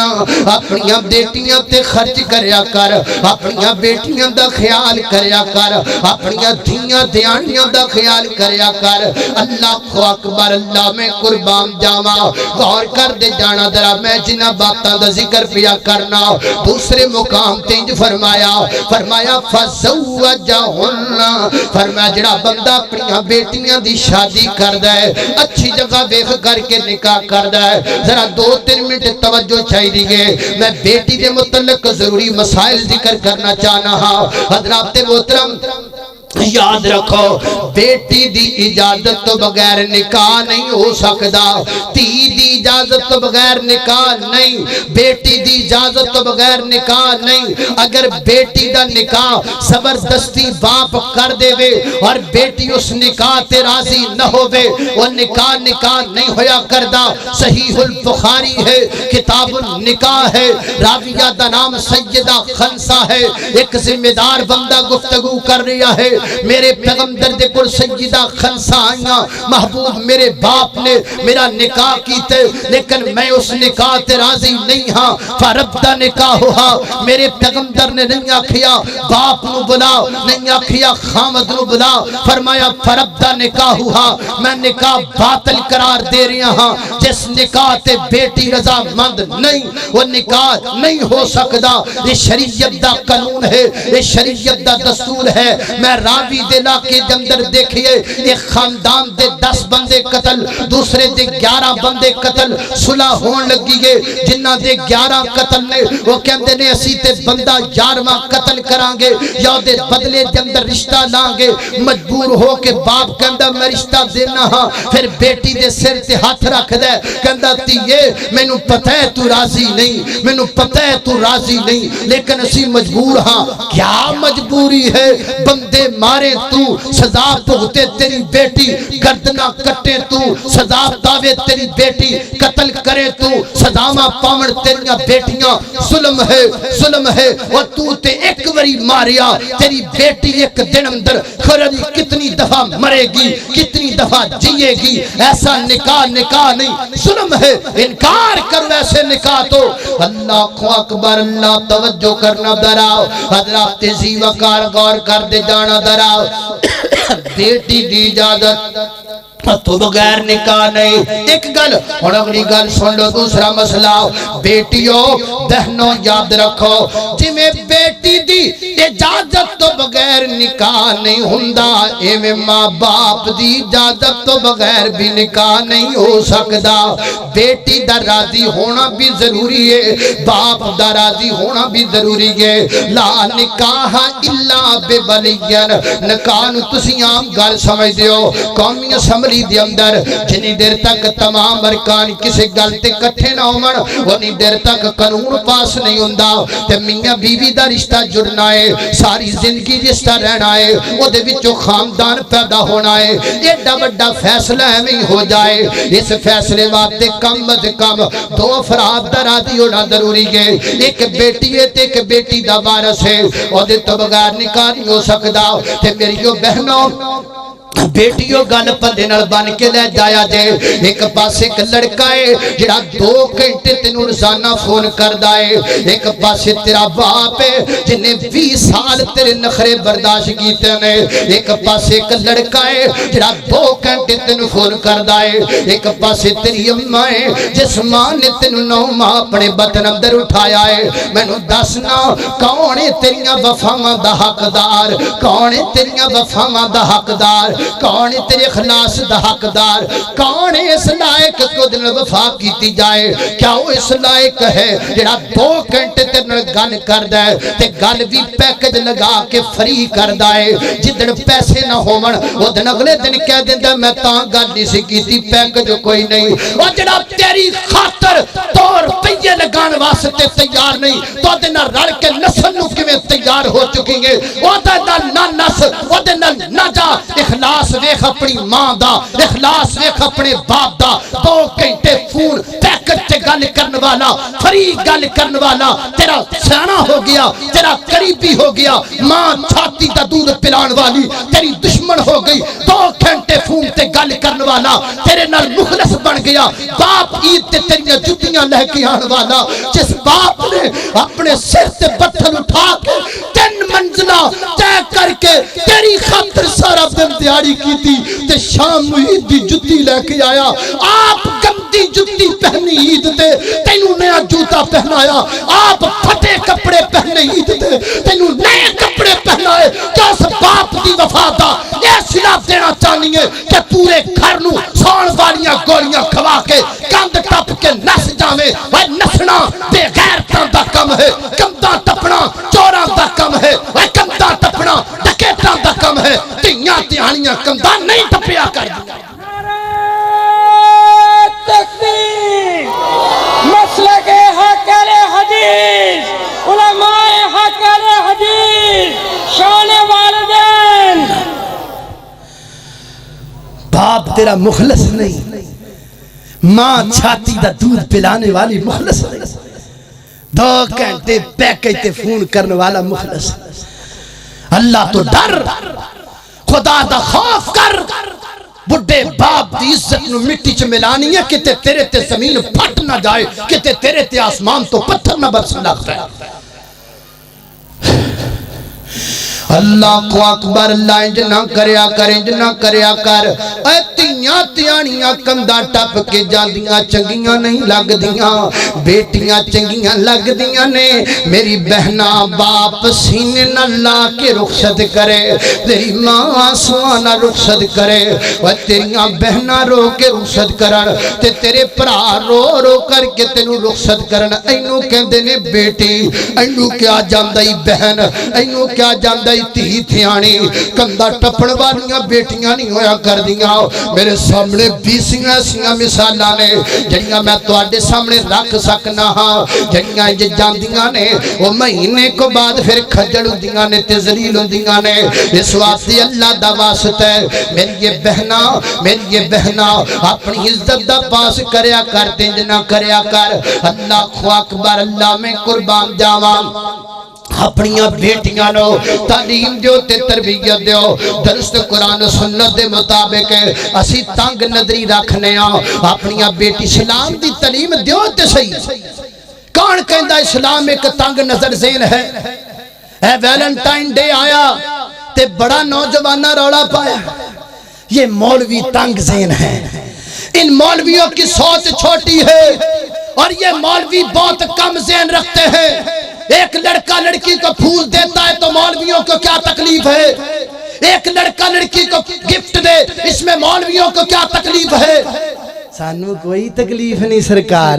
[SPEAKER 2] اپنیاں بیٹیاں تے خرچ کریا کر اپنیاں بیٹیاں دا خیال کریا کر اپنیاں دھیاں دیانیاں دا خیال کریا کر اللہ اکبر اللہ میں قربان جاواں غور کر دے جانا درہ میں جنہ باتاں دا ذکر پیا کرنا دوسرے مقام تینج فرمایا فَزَوَّجَهُنَّ فرمایا جڑا بندہ اپنیاں بیٹیاں دی شادی کر دائے اچھی جگہ دیکھ کر کے نکاح کر دائے ذرا 2-3 منٹ توجہ چاہی دیگے میں بیٹی دے متعلق ضروری مسائل ذکر کرنا چاہنا ہاں حضرات محترم یاد رکھو بیٹی دی اجازت تو بغیر نکاح نہیں ہو سکتا تی دی اجازت تو بغیر نکاح نہیں بیٹی دی اجازت تو بغیر نکاح نہیں اگر بیٹی دا نکاح زبردستی باپ کر دے وے اور بیٹی اس نکاح تے راضی نہ ہووے وہ نکاح نہیں ہویا کردہ صحیح البخاری ہے کتاب النکاح ہے راویہ دا نام سیدہ خنسہ ہے ایک ذمہ دار بندہ گفتگو کر رہا ہے میرے پیغمبر دے کل سیدہ خنسہ آئیاں محبوب میرے باپ نے میرا نکاح کیتے لیکن میں اس نکاح تے راضی نہیں ہاں فربدہ نکاح ہوا میرے پیغمبر نے نہیں آکھیا باپ نو بلا نہیں آکھیا خامد نو بلا فرمایا فربدہ نکاح ہوا میں نکاح باطل قرار دے رہا ہاں جس نکاح تے بیٹی رضا مند نہیں وہ نکاح نہیں ہو سکتا یہ شریعت دا قانون ہے یہ شریعت دا دستور ہے میں راوی دے علاقے دے اندر دیکھئے ایک خاندان دے 10 بندے قتل دوسرے دے 11 بندے قتل صلح ہون لگی گے جنہ دے 11 قتل نے وہ کہندے نے اسی تے بندہ 11واں قتل کرانگے یا دے بدلے دے اندر رشتہ لانگے مجبور ہو کے باپ کہندہ میں رشتہ دینا ہاں پھر بیٹی دے سر تے ہاتھ رکھ دے کہندہ تیئے میں نو پتہ ہے تو راضی نہیں میں نو پتہ ہے تو راضی نہیں لیکن اسی مجبور ہاں کیا مجبوری ہے بندے مارے تو سزا بھگتے تیری بیٹی گردنہ کٹے تو سزا داوے تیری بیٹی قتل کرے تو سزاما پامن تیریاں بیٹیاں ظلم ہے اور تو تے ایک وری ماریا تیری بیٹی ایک دن اندر خرلی کتنی دفعہ مرے گی کتنی دفعہ جیے گی ایسا نکاح نہیں ظلم ہے انکار کر ایسے نکاح تو اللہ اکبر اللہ توجہ کرنا دراؤ حضرات تیزی وقار غور کر دے جانا دراؤ بیٹی دی اجازت تو بغیر نکاح نہیں ایک گل اور اگلی گل سن لو دوسرا مسئلہ بیٹیوں بہنوں یاد رکھو جی میں بیٹی دی اجازت تو بغیر نکاح نہیں ہوندا ایویں ماں باپ دی اجازت تو بغیر بھی نکاح نہیں ہو سکدا بیٹی دا راضی ہونا بھی ضروری ہے باپ دا راضی ہونا بھی ضروری ہے لا نکاح الا بولی نکاح نو تسی عام گل سمجھ دیو قومی اسمبلی اسمبلی دے اندر جنی دیر تک تمام ارکان کسی گل تے کٹھے نہ ہومن انی دیر تک قانون پاس نہیں ہوندا تے میاں بیوی دا رشتہ جڑنا ہے ساری زندگی رشتہ رہنا ہے او دے وچوں خاندان پیدا ہونا ہے ایڈا بڑا فیصلہ ایویں ہو جائے اس فیصلے واسطے کم از کم 2 افراد دا راضی ہونا ضروری ہے ایک بیٹی ہے تے ایک بیٹی دا وارث ہے او دے تو بغیر نکاح نہیں ہو سکدا تے میریو بہنوں بیٹیوں گل پندے نال بن کے لے جایا جے ایک پاس ایک لڑکا ہے جڑا 2 گھنٹے تینوں روزانہ فون کردا ہے ایک پاس تیرا باپ ہے جن نے 20 سال تیرے نخرے برداشت کیتے نے ایک پاس ایک لڑکا ہے جڑا 2 گھنٹے تینوں فون کردا ہے ایک پاس تیری اماں ہے جس ماں نے تینوں 9 ماہ اپنے بطن اندر اٹھایا ہے مینوں دسنا کون ہے تیریاں وفاواں دا حقدار کون ہے تیریاں وفاواں دا حقدار کون تیرے اخلاص دا حقدار کون اس لائق کو دن وفا کیتی جائے کیا وہ اس لائق ہے جڑا 2 گھنٹے تیرے گل کردا ہے تے گل بھی پیکج لگا کے فری کردا ہے جدن پیسے نہ ہون او دن اگلے دن کہہ دیندا میں تاں گل نہیں سی کیتی پیکج کوئی نہیں او جڑا تیری خاطر 2 روپے لگان واسطے تیار نہیں تو دن رل کے نسل نو کیویں تیار ہو چکی ہے او دا نہ نس او دے نہ جا اخلاص ویکھ اپنی ماں دا اخلاص ویکھ اپنے باپ دا 2 گھنٹے فون پیکٹ تے گل کرن والا فری گل کرن والا تیرا سیانا ہو گیا تیرا قریبی ہو گیا ماں چھاتی دا دودھ پلان والی تیری دشمن ہو گئی 2 گھنٹے فون تے گل کرن والا تیرے نال مخلص بن گیا باپ عید تے تیریاں جتیاں لے کے آن والا جس باپ نے اپنے سر تے پتھر اٹھا کے 3 منزلہ طے کر کے تیری خاطر سارا دن دیاری کی تھی تے شام عید دی جتی لے کے آیا آپ گندی جتی پہنی عید تے تینوں نیا جوتا پہنایا آپ پھٹے کپڑے پہنے عید تے تینوں نئے کپڑے پہنائے کیا اس باپ دی وفا دا یہ صلاح دینا چاہنی ہے کہ پورے گھر نو سون والیاں گولیاں کھوا کے کند ٹپ کے نس جاویں وہ نسنا بے غیرتاں دا کم ہے کنداں ٹپنا چوراں دا کم ہے وہ کنداں ٹپنا ڈکیتاں دا کم ہے تیاں تیانیاں کنداں نہیں ٹپیا کر دیا
[SPEAKER 4] تکبیر مسلک حق حدیث علماء حق حدیث شان والدین
[SPEAKER 2] باپ تیرا مخلص نہیں ماں چھاتی دا دودھ پلانے والی مخلص نہیں 2 گھنٹے پیکج تے فون کرنے والا مخلص اللہ تو ڈر خدا دا خوف کر بڑے باپ دی عزت نو مٹی چ ملانی ہے کہ تیرے تے زمین پھٹ نہ جائے کہ تیرے تے آسمان تو پتھر نہ برس لگتا ہے اللہ کو اکبر اللہ انج نہ کریا کر انج نہ کریا کر اے تیاں تیانیاں کنداں ٹپ کے جاندیاں چنگیاں نہیں لگ دیاں بیٹیاں چنگیاں لگ دیاں نے میری بہنا باپ سینے نہ لا کے رخصت کرے تیری ماں سوانا رخصت کرے و تیریاں بہنا رو کے رخصت کرن تے تیرے پرا رو رو کر کے تینوں رخصت کرن اینو کہندے نے بیٹی اینو کیا جاندائی بہن اینو کیا جاندائی تھی تھیانی کندہ ٹپن والیاں بیٹیاں نہیں ہویا کر دیاں میرے سامنے 20 ایسیاں مثالاں نے جنیاں میں تو آڈے سامنے رکھ سکنا ہاں جنیاں جو جاندیاں نے وہ مہینے کو بعد پھر کھجڑ دیاں نے تزلیل دیاں نے اس واسطے اللہ دا واسطہ ہے میری یہ بہنا اپنی عزت دا پاس کریا کر تنجنا کریا کر اللہ خو اکبر اللہ میں قربان جاوام اپنیاں بیٹیاں نو تعلیم دیو تے تربیت دیو درست قرآن و سنت دے مطابق اسی تنگ نظری رکھنے اپنیاں بیٹی اسلام دی تعلیم دیو تے صحیح کون کہندا اسلام ایک تنگ نظر ذہن ہے اے ویلنٹائن ڈے آیا تے بڑا نوجوانہ روڑا پایا یہ مولوی تنگ ذہن ہے ان مولویوں کی سوچ چھوٹی ہے اور یہ مولوی بہت کم ذہن رکھتے ہیں ایک لڑکا لڑکی کو پھول دیتا ہے تو مولویوں کو کیا تکلیف ہے ایک لڑکا لڑکی کو گفٹ دے اس میں مولویوں کو کیا تکلیف ہے سانو کوئی تکلیف نہیں سرکار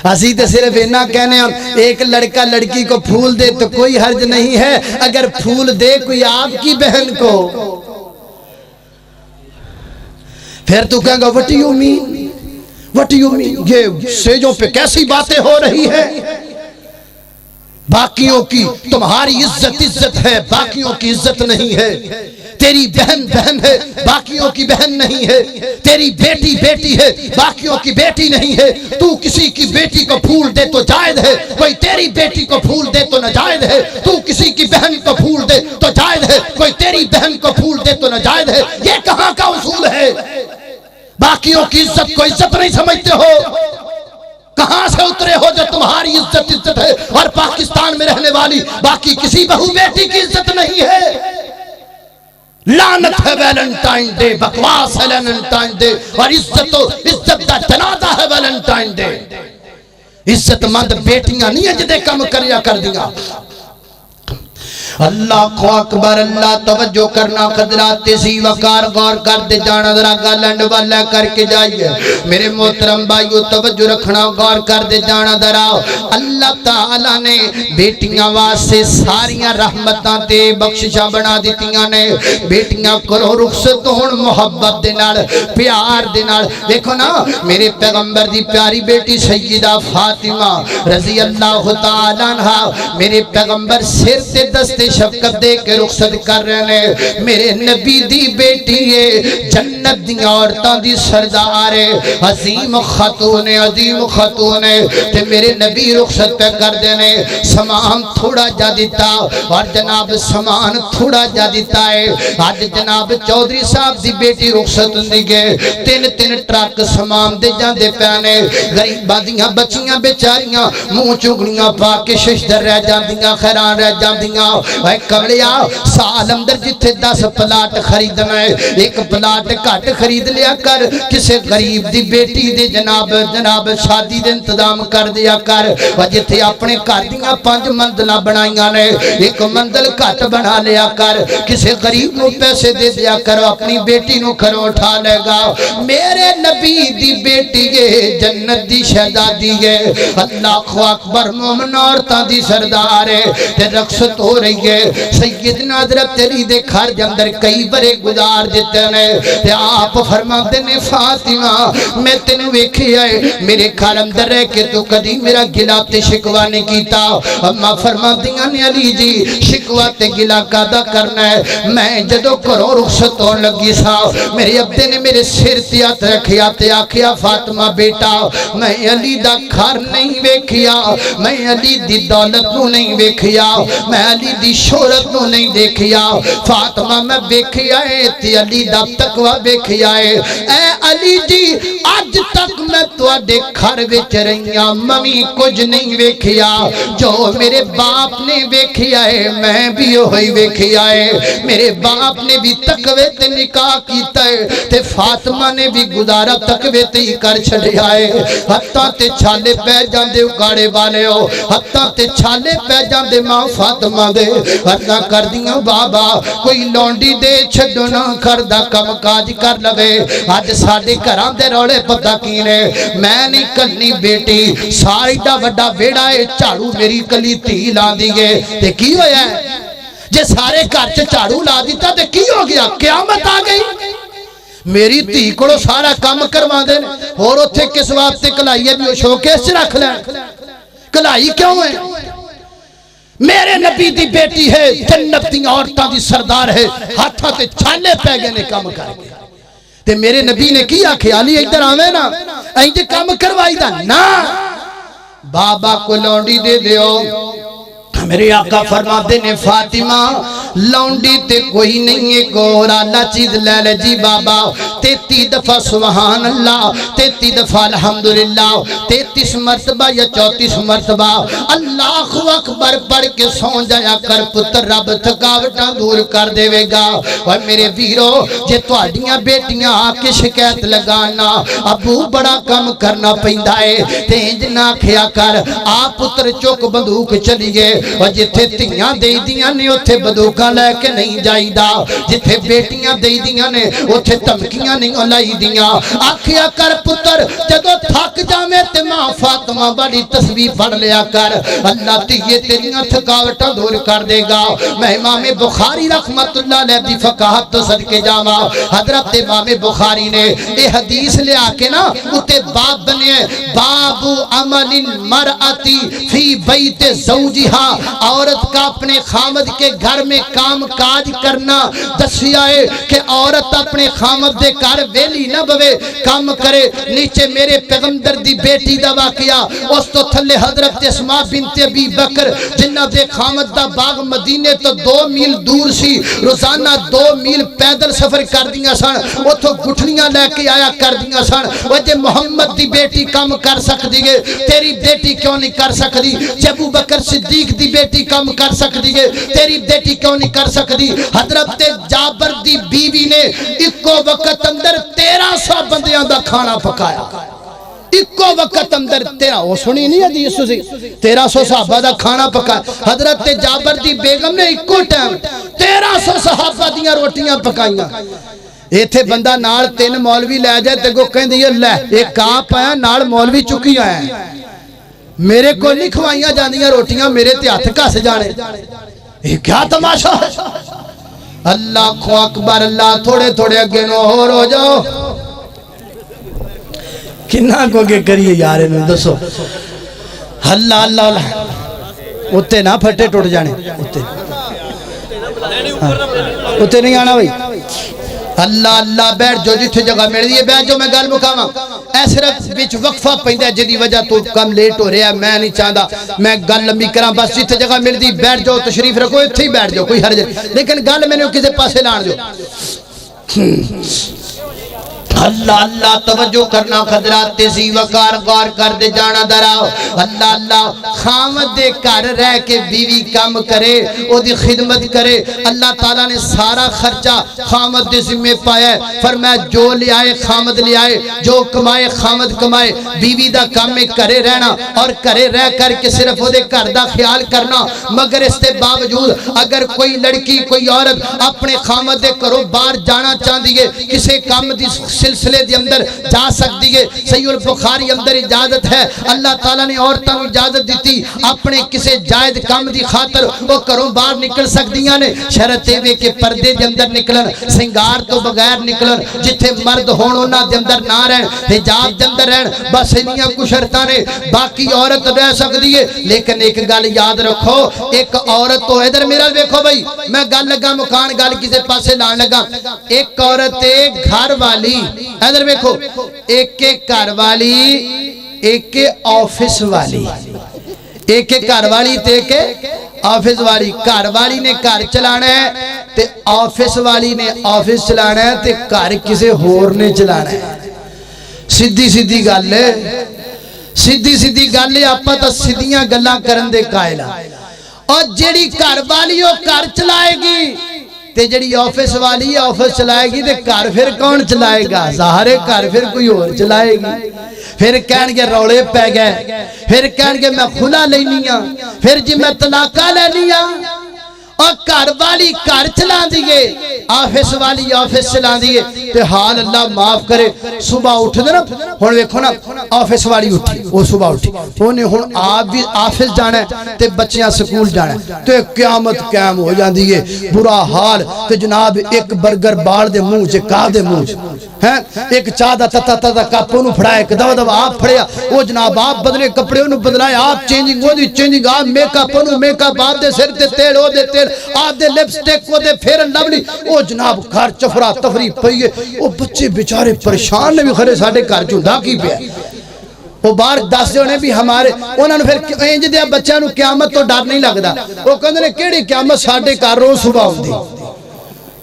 [SPEAKER 2] اسی تے صرف اینا کہنے ہیں ایک لڑکا لڑکی کو پھول دے تو کوئی حرج نہیں ہے اگر پھول دے کوئی آپ کی بہن کو پھر تو کہے گا what do you mean, what do you mean, یہ سیجوں پہ کیسی باتیں ہو رہی ہے؟ باقیوں کی تمہاری عزت ہے، باقیوں کی عزت نہیں ہے، تیری بہن بہن ہے، باقیوں کی بہن نہیں ہے، تیری بیٹی بیٹی ہے، باقیوں کی بیٹی نہیں ہے، تو کسی کی بیٹی کو پھول دے تو جائز ہے، کوئی تیری بیٹی کو پھول دے تو ناجائز ہے، تو کسی کی بہن کو پھول دے تو جائز ہے، کوئی تیری بہن کو پھول دے تو ناجائز ہے۔ یہ کہاں کا اصول ہے؟ باقیوں کی عزت کو عزت نہیں سمجھتے ہو؟ کہاں سے اترے ہو جو تمہاری عزت ہے اور پاکستان میں رہنے والی باقی کسی بہو بیٹی کی عزت نہیں ہے؟ لعنت ہے ویلنٹائن ڈے، بکواس ہے ویلنٹائن ڈے، اور عزت دا جنازہ ہے ویلنٹائن ڈے۔ عزت مند بیٹیاں نہیں ہیں جدے کم کریا کر دیا۔ اللہ اکبر، اللہ توجہ کرنا قدرات تیزی وقار غور کر دے جانا، ذرا گالنڈ والا کر کے جائیے میرے محترم بھائیو، توجہ رکھنا غور کر دے جانا ذرا۔ اللہ تعالیٰ نے بیٹیاں واسطے ساریاں رحمتاں تے بخششاں بنا دیتیاں نے۔ بیٹیاں کرو رخصت ہون محبت دے نال، پیار دے نال۔ دیکھو نا میرے پیغمبر دی پیاری بیٹی سیدہ فاطمہ رضی اللہ تعالیٰ عنہا، میرے پیغمبر سر تے دستے شفقت دے کے رخصت کر رہے ہیں۔ میرے نبی دی بیٹی ہے، جنت دی عورتاں دی سردار ہے، عظیم خاتون ہے، عظیم خاتون ہے، تے میرے نبی رخصت پہ کر دینے۔ سامان تھوڑا جا دیتا اور جناب سامان تھوڑا جا دیتا ہے۔ آج جناب چودھری صاحب دی بیٹی رخصت دی گئے، تین ٹرک سامان دے جان دے پیانے، غریباں دیاں بچیاں بیچاریاں منہ چگڑیاں پا کے ششدر رہ جان دیاں، خیران رہ جان دیاں۔ اے کملیا، سال اندر جتھے 10 پلاٹ خریدنا ہے، ایک پلاٹ کٹ خرید لیا کر، کسے غریب دی بیٹی دے جناب شادی دے انتظام کر دیا کر۔ اور جتھے اپنے گھر دیاں 5 منزلاں بنائیاں نے، ایک منزل کٹ بنا لیا کر، کسے غریب نو پیسے دے دیا کر، اپنی بیٹی نو گھروں اٹھا لے گا۔ میرے نبی دی بیٹی ہے، جنت دی شہزادی ہے، اللہ اکبر، مومن عورتاں دی سردار ہے، تے رخصت ہو رہی ہے۔ سیدنا حضرت علی دے گھر دے اندر کئی برے گزار دیتے ہیں، تے آپ فرماتے نے فاطمہ میں تینوں ویکھیا ہے، میرے گھر اندر رہ کے تو کدی میرا گلا تے شکوا نہیں کیتا۔ اما فرماندیاں نے علی جی شکوا تے گلا کادا کرنا ہے؟ میں جدو گھروں رخصت ہون لگی سا، میرے ابے نے میرے سر تے ہاتھ رکھیا تے آکھیا فاطمہ بیٹا میں علی دا گھر نہیں ویکھیا، میں علی دی دولت نو نہیں ویکھیا، میں علی دی شہرت نو نہیں دیکھیا، فاطمہ میں ویکھیا ہے تے علی دا تقوی ویکھیا ہے۔ اے علی جی اج تک میں تواڈے گھر وچ رہیاں، ممی کچھ نہیں ویکھیا، جو میرے باپ نے ویکھیا ہے میں بھی وہی ویکھیا ہے۔ میرے باپ نے بھی تقوی تے نکاح کیتا ہے تے فاطمہ نے بھی گزارا تقوی تے ہی کر چھڈیا ہے۔ ہتھاں تے چھالے پہ جاندے اگاڑے والے ہو، ہتھاں تے چھالے پہ جاندے ماں فاطمہ دے، ورنہ کر دیاں بابا کوئی لونڈی دے چھڈو نہ کردہ کم کاج کر لوے۔ آج ساڑے گھراں دے رولے پتہ کینے، میں نہیں کرنی بیٹی، ساری دا وڈا ویڑا ہے، چاڑو میری کلی تھی لا دیئے، تے کی ہویا ہے؟ جے سارے گھر چ چاڑو لا دیتا تے کی ہو گیا؟ قیامت آ گئی۔ میری تھی کڑو سارا کام کروا دے، اور اتھے کس واسطے کلائیے بھی شوکیس رکھ لیں؟ کلائی کیوں ہے؟ میرے نبی دی بیٹی ہے، جنت دی عورتاں دی سردار ہے، ہاتھاں تے چھالے پہ گئے نے کام کر گئے۔ تے میرے نبی نے کیا خیالی ادھر آوے نا اینجے کام کروائی دا نا، بابا کو لونڈی دے دیو۔ میرے آقا فرماتے نے فاطمہ لونڈی تے کوئی نہیں ہے، گورا اللہ چیز لے لے جی بابا، 33 دفعہ سبحان اللہ، 33 دفعہ الحمدللہ، 33 مرتبہ یا 34 مرتبہ اللہ اکبر پڑھ کے سو جایا کر، پتر رب تھکاوٹاں دور کر دے گا۔ اور میرے ویرو جے تواڈیاں بیٹیاں آ کے شکایت لگانا ابو بڑا کم کرنا پیندا ہے تے انج نہ کھیا کر، آ پتر چوک بندوق چلیے اور جتھے تیاں دے دیاں نے اتھے بدوکاں لے کے نہیں جائی دا جتھے بیٹیاں دے دیاں نے اتھے تمکیاں نہیں الائی دیاں آکھیا کر پتر جدو تھک جاویں تے ماں فاطمہ بڑی تسبیح پڑھ لیا کر اللہ تیے تیریاں تھکاوٹاں دور کر دے گا میں امام بخاری رحمت اللہ علیہ دی فقاہت تو صدقے جاواں حضرت امام بخاری نے یہ حدیث لے آکے نا اتے باب بنے باب عمل المرأتی فی بیت زوجہا عورت کا اپنے خامد کے گھر میں کام کاج کرنا دسیا ہے کہ عورت اپنے خامد دے گھر ویلی نہ بوے کام کرے نیچے میرے پیغمبر دی بیٹی دا واقعہ اس تو تھلے حضرت اسماء بنت ابی بکر جنہ دے خامد دا باغ مدینے تو 2 میل دور سی روزانہ 2 میل پیدل سفر کر دیا سن اتھو گھٹنیاں لے کے آیا کر دیا سن وجہ محمد دی بیٹی کام کر سکتی ہے تیری بیٹی کیوں نہیں کر سکتی ابو بکر صدیق دی بیٹی کام کر سکتی ہے تیری بیٹی کیوں نہیں کر سکتی حضرت جابر دی بیوی نے ایکو وقت اندر 1300 بندیاں دا کھانا پکایا ایکو وقت اندر تیرا وہ سنی نہیں حدیث سی 1300 صحابہ دا کھانا پکا حضرت جابر دی بیگم نے ایکو ٹائم 1300 صحابہ دیاں روٹیاں پکائیاں ایتھے بندہ نال 3 مولوی لے جائے تے کو کہیں دیئے اللہ ایک آپ آیا نال مولوی چکی آیا میرے کو نہیں کھوائیاں جاندیاں روٹیاں میرے تے ہاتھ کا سے جانے یہ کیا تماشا ہے اللہ کو اکبر اللہ تھوڑے تھوڑے اگے نو ہو جاؤ کنا کو کے کریے یارے میں دسو اللہ اللہ اللہ اتے نہ پھٹے ٹوٹ جانے اتے نہیں آنا بھائی اللہ اللہ بیٹھ جو جتھے جگہ میرے دیئے بیٹھ جو میں گل مکاما ایسے رکھ بیچ وقفہ پہندہ جدی وجہ تو کم لیٹ ہو رہا ہے میں نہیں چاہتا میں گل لمبی کرام بس جتھے جگہ میرے دی بیٹھ جو تشریف رکھو اتھے ہی بیٹھ جو کوئی حرج لیکن گل میں نے کسے پاسے لان جو اللہ اللہ توجہ کرنا خدرات تیزی وقار غار کر دے جانا دراؤ اللہ اللہ خامد دے کر رہ کے بیوی کام کرے او دی خدمت کرے اللہ تعالیٰ نے سارا خرچہ خامد دے ذمہ پایا ہے فرمایا جو لے آئے خامد لے آئے جو کمائے خامد کمائے بیوی دا کام میں کرے رہنا اور کرے رہ کر کے صرف او دے کر دا خیال کرنا مگر اس کے باوجود اگر کوئی لڑکی کوئی عورت اپنے خامد دے کرو بار جانا چاہ دیئے کسے کام دی سلسلے دی اندر جا سکتی ہے صحیح البخاری اندر اجازت ہے اللہ تعالیٰ نے عورتوں اجازت دیتی اپنے کسے جائد کام دی خاطر وہ کروں باہر نکل سکتیاں نے شرط ہے کہ پردے دے اندر نکلن سنگار تو بغیر نکلن جتھے مرد ہونونا دے اندر نہ رہن حجاب دے اندر رہن بس انیاں کو شرطاں نے باقی عورت رہ سکتی ہے لیکن ایک گل یاد رکھو ایک عورت تو ادھر میرا دیکھو بھائی میں گل لگا مکان گل کسے پاسے لان لگا ایک عورت گھر والی ادھر دیکھو ایک گھر والی ایک آفس والی ایک گھر والی تے ایک آفس والی گھر والی نے گھر چلانا ہے تے آفس والی نے آفس چلانا ہے تے گھر کسے ہور نے چلانا ہے سیدھی سیدھی گل ہے سیدھی سیدھی گل ہے آپا تا سیدھیاں گلاں کرن دے قائل اور جیڑی گھر والی وہ گھر چلائے گی تے جڑی آفس والی ہے آفس چلائے گی تے گھر پھر کون چلائے گا ظاہر ہے گھر پھر کوئی اور چلائے گی پھر کہن گے رولے پہ گئے پھر کہن گے میں کھلا لینیاں پھر جی میں طلاقہ لینیاں اور گھر والی گھر چلا دیئے آفس والی آفس چلا دیئے تے حال اللہ معاف کرے صبح اٹھ دے نا ہون ویکھو نا آفس والی اٹھی وہ صبح اٹھی انہیں ہون آپ بھی آفس جانا ہے تے بچیاں سکول جانا ہے تے قیامت قیام ہو جان دیئے برا حال تے جناب ایک برگر بال دے منہ چے کا دے منہ ایک چادہ تتا تتا کپ انہوں پھڑائے ایک دو دو آپ پھڑیا وہ جناب آپ بدلے کپڑے انہوں بدلائے آپ چینجنگ وہ دی چینجنگ آپ میک اپ انہوں میک اپ آپ دے سر تے تیل ہو دے تیل آپ دے لپسٹک وہ دے پھر لبلی وہ جناب گھر چفرا تفری پئیے وہ بچے بیچارے پریشان نے بھی خرے ساڑھے گھر چوندہ کی پہ وہ بار دس جو نے بھی ہمارے انہوں نے پھر انج دیا بچہ نو قیامت تو ڈر نہیں لگ دا وہ کہنے نے کیڑی قیامت ساڑھے گھر روز صبح ہوں دی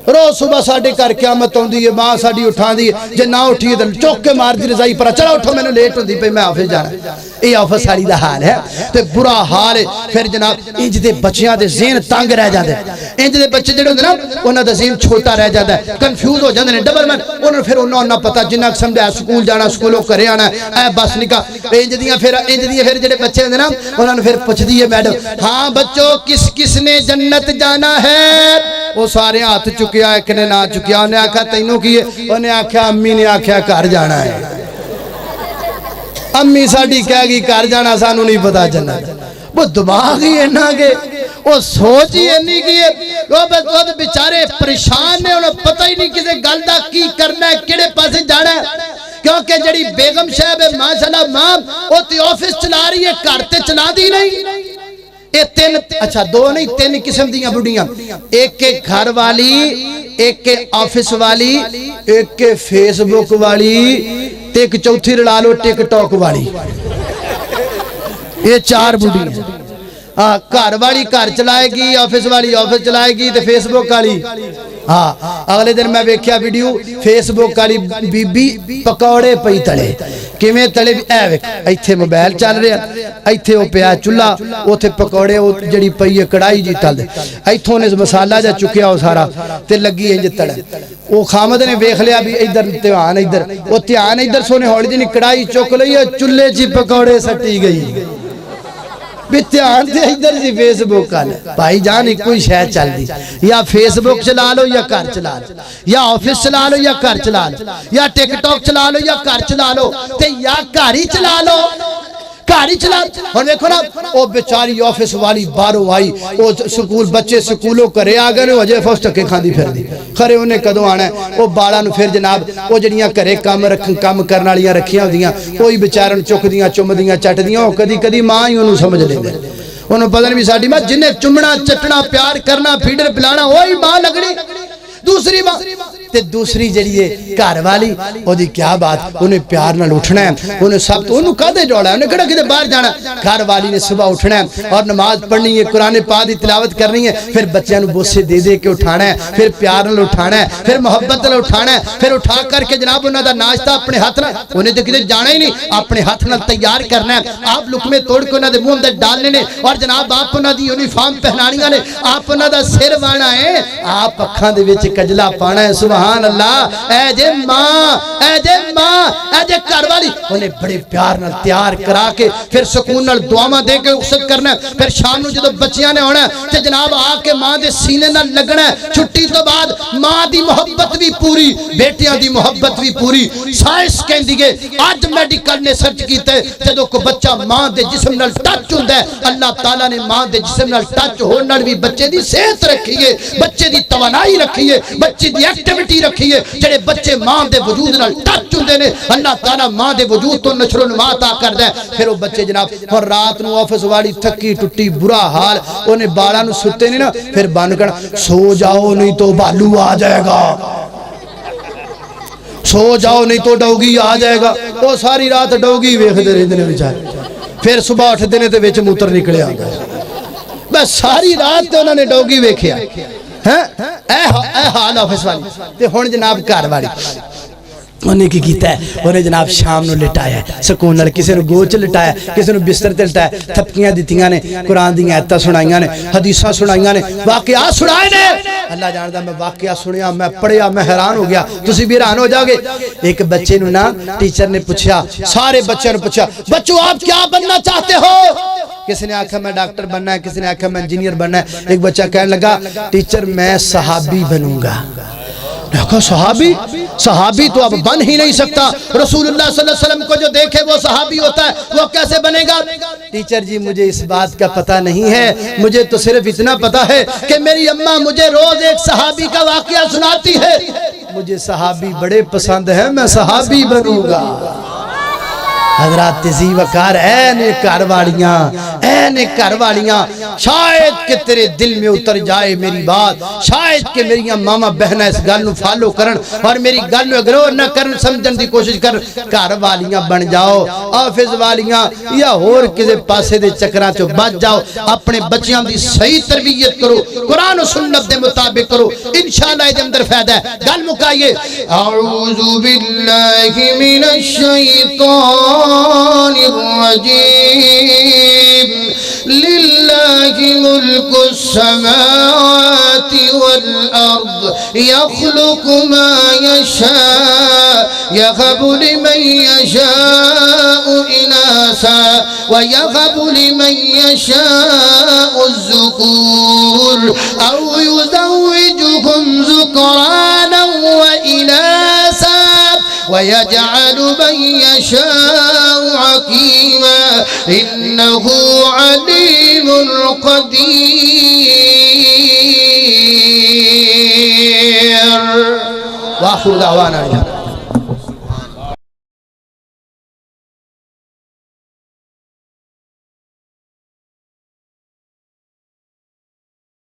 [SPEAKER 2] روز صبح ساڑھے کر قیامت ہوندی ہے ماں ساڑھی اٹھا دی جے نہ اٹھی تو چوک کے مار دی رضائی پر چلا اٹھو میں نے لیٹ ہوندی پہ میں آفس جانا یہ آفس ساڑھی دا حال ہے تو برا حال ہے پھر جناب انج دے بچیاں دے ذہن تانگ رہ جاندے انج دے بچے جڑے ہوندے نا انہاں دا ذہن چھوٹا رہ جاتا ہے کنفیوز ہو جاندے نے ڈبل مین انہاں پھر انہاں پتہ جنہ سمجھا سکول جانا سکولوں کرے آنا اے بس نکاح انج دیاں پھر جڑے بچے ہوندے نا انہاں پھر پوچھدی ہے میڈم ہاں بچوں کس کس نے جنت جانا ہے وہ سارے ہاتھ چکیا ایک نے نہ چکیا انہیں آکھا تینوں کی ہے انہیں آکھا امی نے آکھا گھر جانا ہے امی ساڑھی کہہ گی گھر جانا سانو نہیں پتا جنت وہ دماغ ہی اینا گے وہ سوچ ہی اینی کی ہے وہ بیچارے پریشان نے انہیں پتہ ہی نہیں کسے گل دا کی کرنا ہے کیڑے پاسے جانا ہے کیونکہ جڑی بیگم صاحب ہے ماشاءاللہ ماں وہ تی آفس چلا رہی ہے گھر تے چلا دی نہیں یہ تین اچھا دو نہیں تین قسم دیاں بڑیاں ایک کے گھر والی ایک کے آفس والی ایک کے فیس بک والی تے ایک چوتھی رڑا لو ٹک ٹاک والی یہ چار بڑیاں گھر والی گھر چلائے گی آفس والی آفس چلائے گی تے فیس بک والی اگلے دن میں ویکھیا ویڈیو فیس بک والی بی بی پکوڑے پئی تلے کیویں تلے اے ویکھ ایتھے موبائل چل رہا ایتھے او پیا چولہا اوتھے پکوڑے او جڑی پئی ہے کڑائی جی تل دے ایتھوں نے مسالہ جا چکیا او سارا تے لگی انج تڑن او خامد نے ویکھ لیا بھی ادھر دھیان ادھر او دھیان ادھر سونے ہولی جی کڑائی چک لئی چولہے جی پکوڑے سٹی گئی بیتیان دے ادھر سی فیس بک کالے بھائی جان ایک کوئی شاید چل دی یا فیس بک چلا لو یا کار چلا لو یا آفس چلا لو یا کار چلا لو یا ٹک ٹاک چلا لو یا کار چلا لو تے یا کاری چلا لو کاری چلا اور دیکھو نا وہ بیچاری آفس والی بارو آئی وہ سکول بچے سکولوں کرے آگئے نے وجہ فوس ٹکے کھاندی پھر دی خرے انہیں کدوں آنا ہے وہ باڑا نو پھر جناب وہ جڑیاں کرے کام کرنا لیاں رکھیاں دیاں کوئی بیچارن چک دیاں چم دیاں چٹ دیاں وہ کدی کدی ماں ہی انہوں سمجھ لے دے انہوں پتہ نہیں بھی ساڑھی ماں جنہیں چمنا چٹنا پیار کرنا پھیڈر پلانا وہی ماں لگنی دوسری ماں تے دوسری جڑیے گھر والی او دی کیا بات انہیں پیار نہ اٹھنا ہے انہیں سب تو انہوں کدے جوڑا ہے انہیں کڑا کدے باہر جانا گھر والی نے صبح اٹھنا ہے اور نماز پڑھنی ہے قرآن پاک دی تلاوت کرنی ہے پھر بچیاں نو بوسے دے دے کے اٹھانا ہے پھر پیار نہ اٹھانا ہے پھر محبت نہ اٹھانا ہے پھر اٹھا کر کے جناب انہاں دا ناشتہ اپنے ہاتھ نہ انہیں تو کدے جانا ہی نہیں اپنے ہاتھ نہ تیار کرنا ہے آپ لقمے توڑ کے انہاں دے منہ اندر ڈالنے نے اور جناب آپ انہاں دی یونیفارم پہنانیاں نے آپ انہاں دا سر وانا ہے آپ اکھاں دے وچ کجلا پانا ہے سبحان اللہ اے جے گھر والی انہیں بڑے پیار نال تیار کرا کے پھر سکون نال دعاواں دے کے اکسد کرنا ہے پھر شام نو جدو بچیاں نے ہونا ہے تے جناب آ کے ماں دے سینے نال لگنا ہے چھٹی تو بعد ماں دی محبت بھی پوری بیٹیاں دی محبت بھی پوری سائنس کہندی ہے آج میڈیکل نے سرچ کیتا ہے جدو کو بچہ ماں دے جسم نال ٹچ ہوندا ہے اللہ تعالیٰ نے ماں دے جسم نال ٹچ ہون نال بھی بچے دی صحت رکھی ہے بچے دی توانائی رکھی ہے بچے دی ایکٹیویٹی رکھی ہے جڑے بچے ماں دے وجود نال ٹچ ہوندے نے اللہ تعالیٰ ماں دے وجود تو نشر و نما عطا کردا ہے پھر وہ بچے جناب اور رات نو آفس والی تھکی ٹٹی برا حال انہیں باڑا نو ستے نہیں نا پھر بان کرنا سو جاؤ نہیں تو بالو آ جائے گا سو جاؤ نہیں تو ڈوگی آ جائے گا وہ ساری رات ڈوگی ویکھدے رہندے نے بیچارے پھر صبح اٹھدے نے تے وچ موتر نکلے آندا بس ساری رات تے انہوں نے ڈوگی ویکھیا اے حال آفس والی تے ہن جناب گھر والی انہیں کی کیتا ہے انہیں جناب شام نو لٹایا ہے سکون نال کسے نو گوچ لٹایا کسے نو بستر تے لٹایا تھپکیاں دتیاں نے قرآن دی آیتاں سنائیاں نے حدیثاں سنائیاں نے واقعات سنائے نے اللہ جاندا میں واقعہ سنیا میں پڑھیا میں حیران ہو گیا تسی بھی حیران ہو جاؤ گے ایک بچے نو نا ٹیچر نے پوچھا سارے بچوں نے پوچھا بچوں آپ کیا بننا چاہتے ہو کسی نے آکھا میں ڈاکٹر بننا ہے کسی نے آکھا میں انجینئر بننا ہے ایک بچہ کہنے لگا ٹیچر میں صحابی بنوں گا صحابی تو اب بن ہی نہیں سکتا رسول اللہ صلی اللہ علیہ وسلم کو جو دیکھے وہ صحابی ہوتا ہے وہ کیسے بنے گا ٹیچر جی مجھے اس بات کا پتہ نہیں ہے مجھے تو صرف اتنا پتہ ہے کہ میری اماں مجھے روز ایک صحابی کا واقعہ سناتی ہے مجھے صحابی بڑے پسند ہیں میں صحابی بنوں گا حضرات زی وقار اے نے گھر والیاں شاید کہ تیرے دل میں اتر جائے میری بات، شاید کہ میری ماما بہنہ اس گل نو فالو کرن اور میری گل نو اگنور نہ کرن، سمجھن دی کوشش کر، گھر والیاں بن جاؤ، آفز والیاں یا ہور کسے پاسے دے چکراں چو بچ جاؤ، اپنے بچیاں دی صحیح تربیت کرو، قرآن و سنت دے مطابق کرو، انشاءاللہ دے اندر فائدہ ہے۔ گل مکائیے، اعوذ باللہ من الشیطان الرجیم، للہ ملک السماوات والارض، یخلق ما یشاء، یغب لمن یشاء اناسا ویغب لمن یشاء الذکور او یزوجهم ذکرانا واناسا وَيَجْعَلُ مَن يَشَاءُ عَقِيمًا إِنَّهُ عَلِيمٌ قَدِيرٌ وآخر دعوانا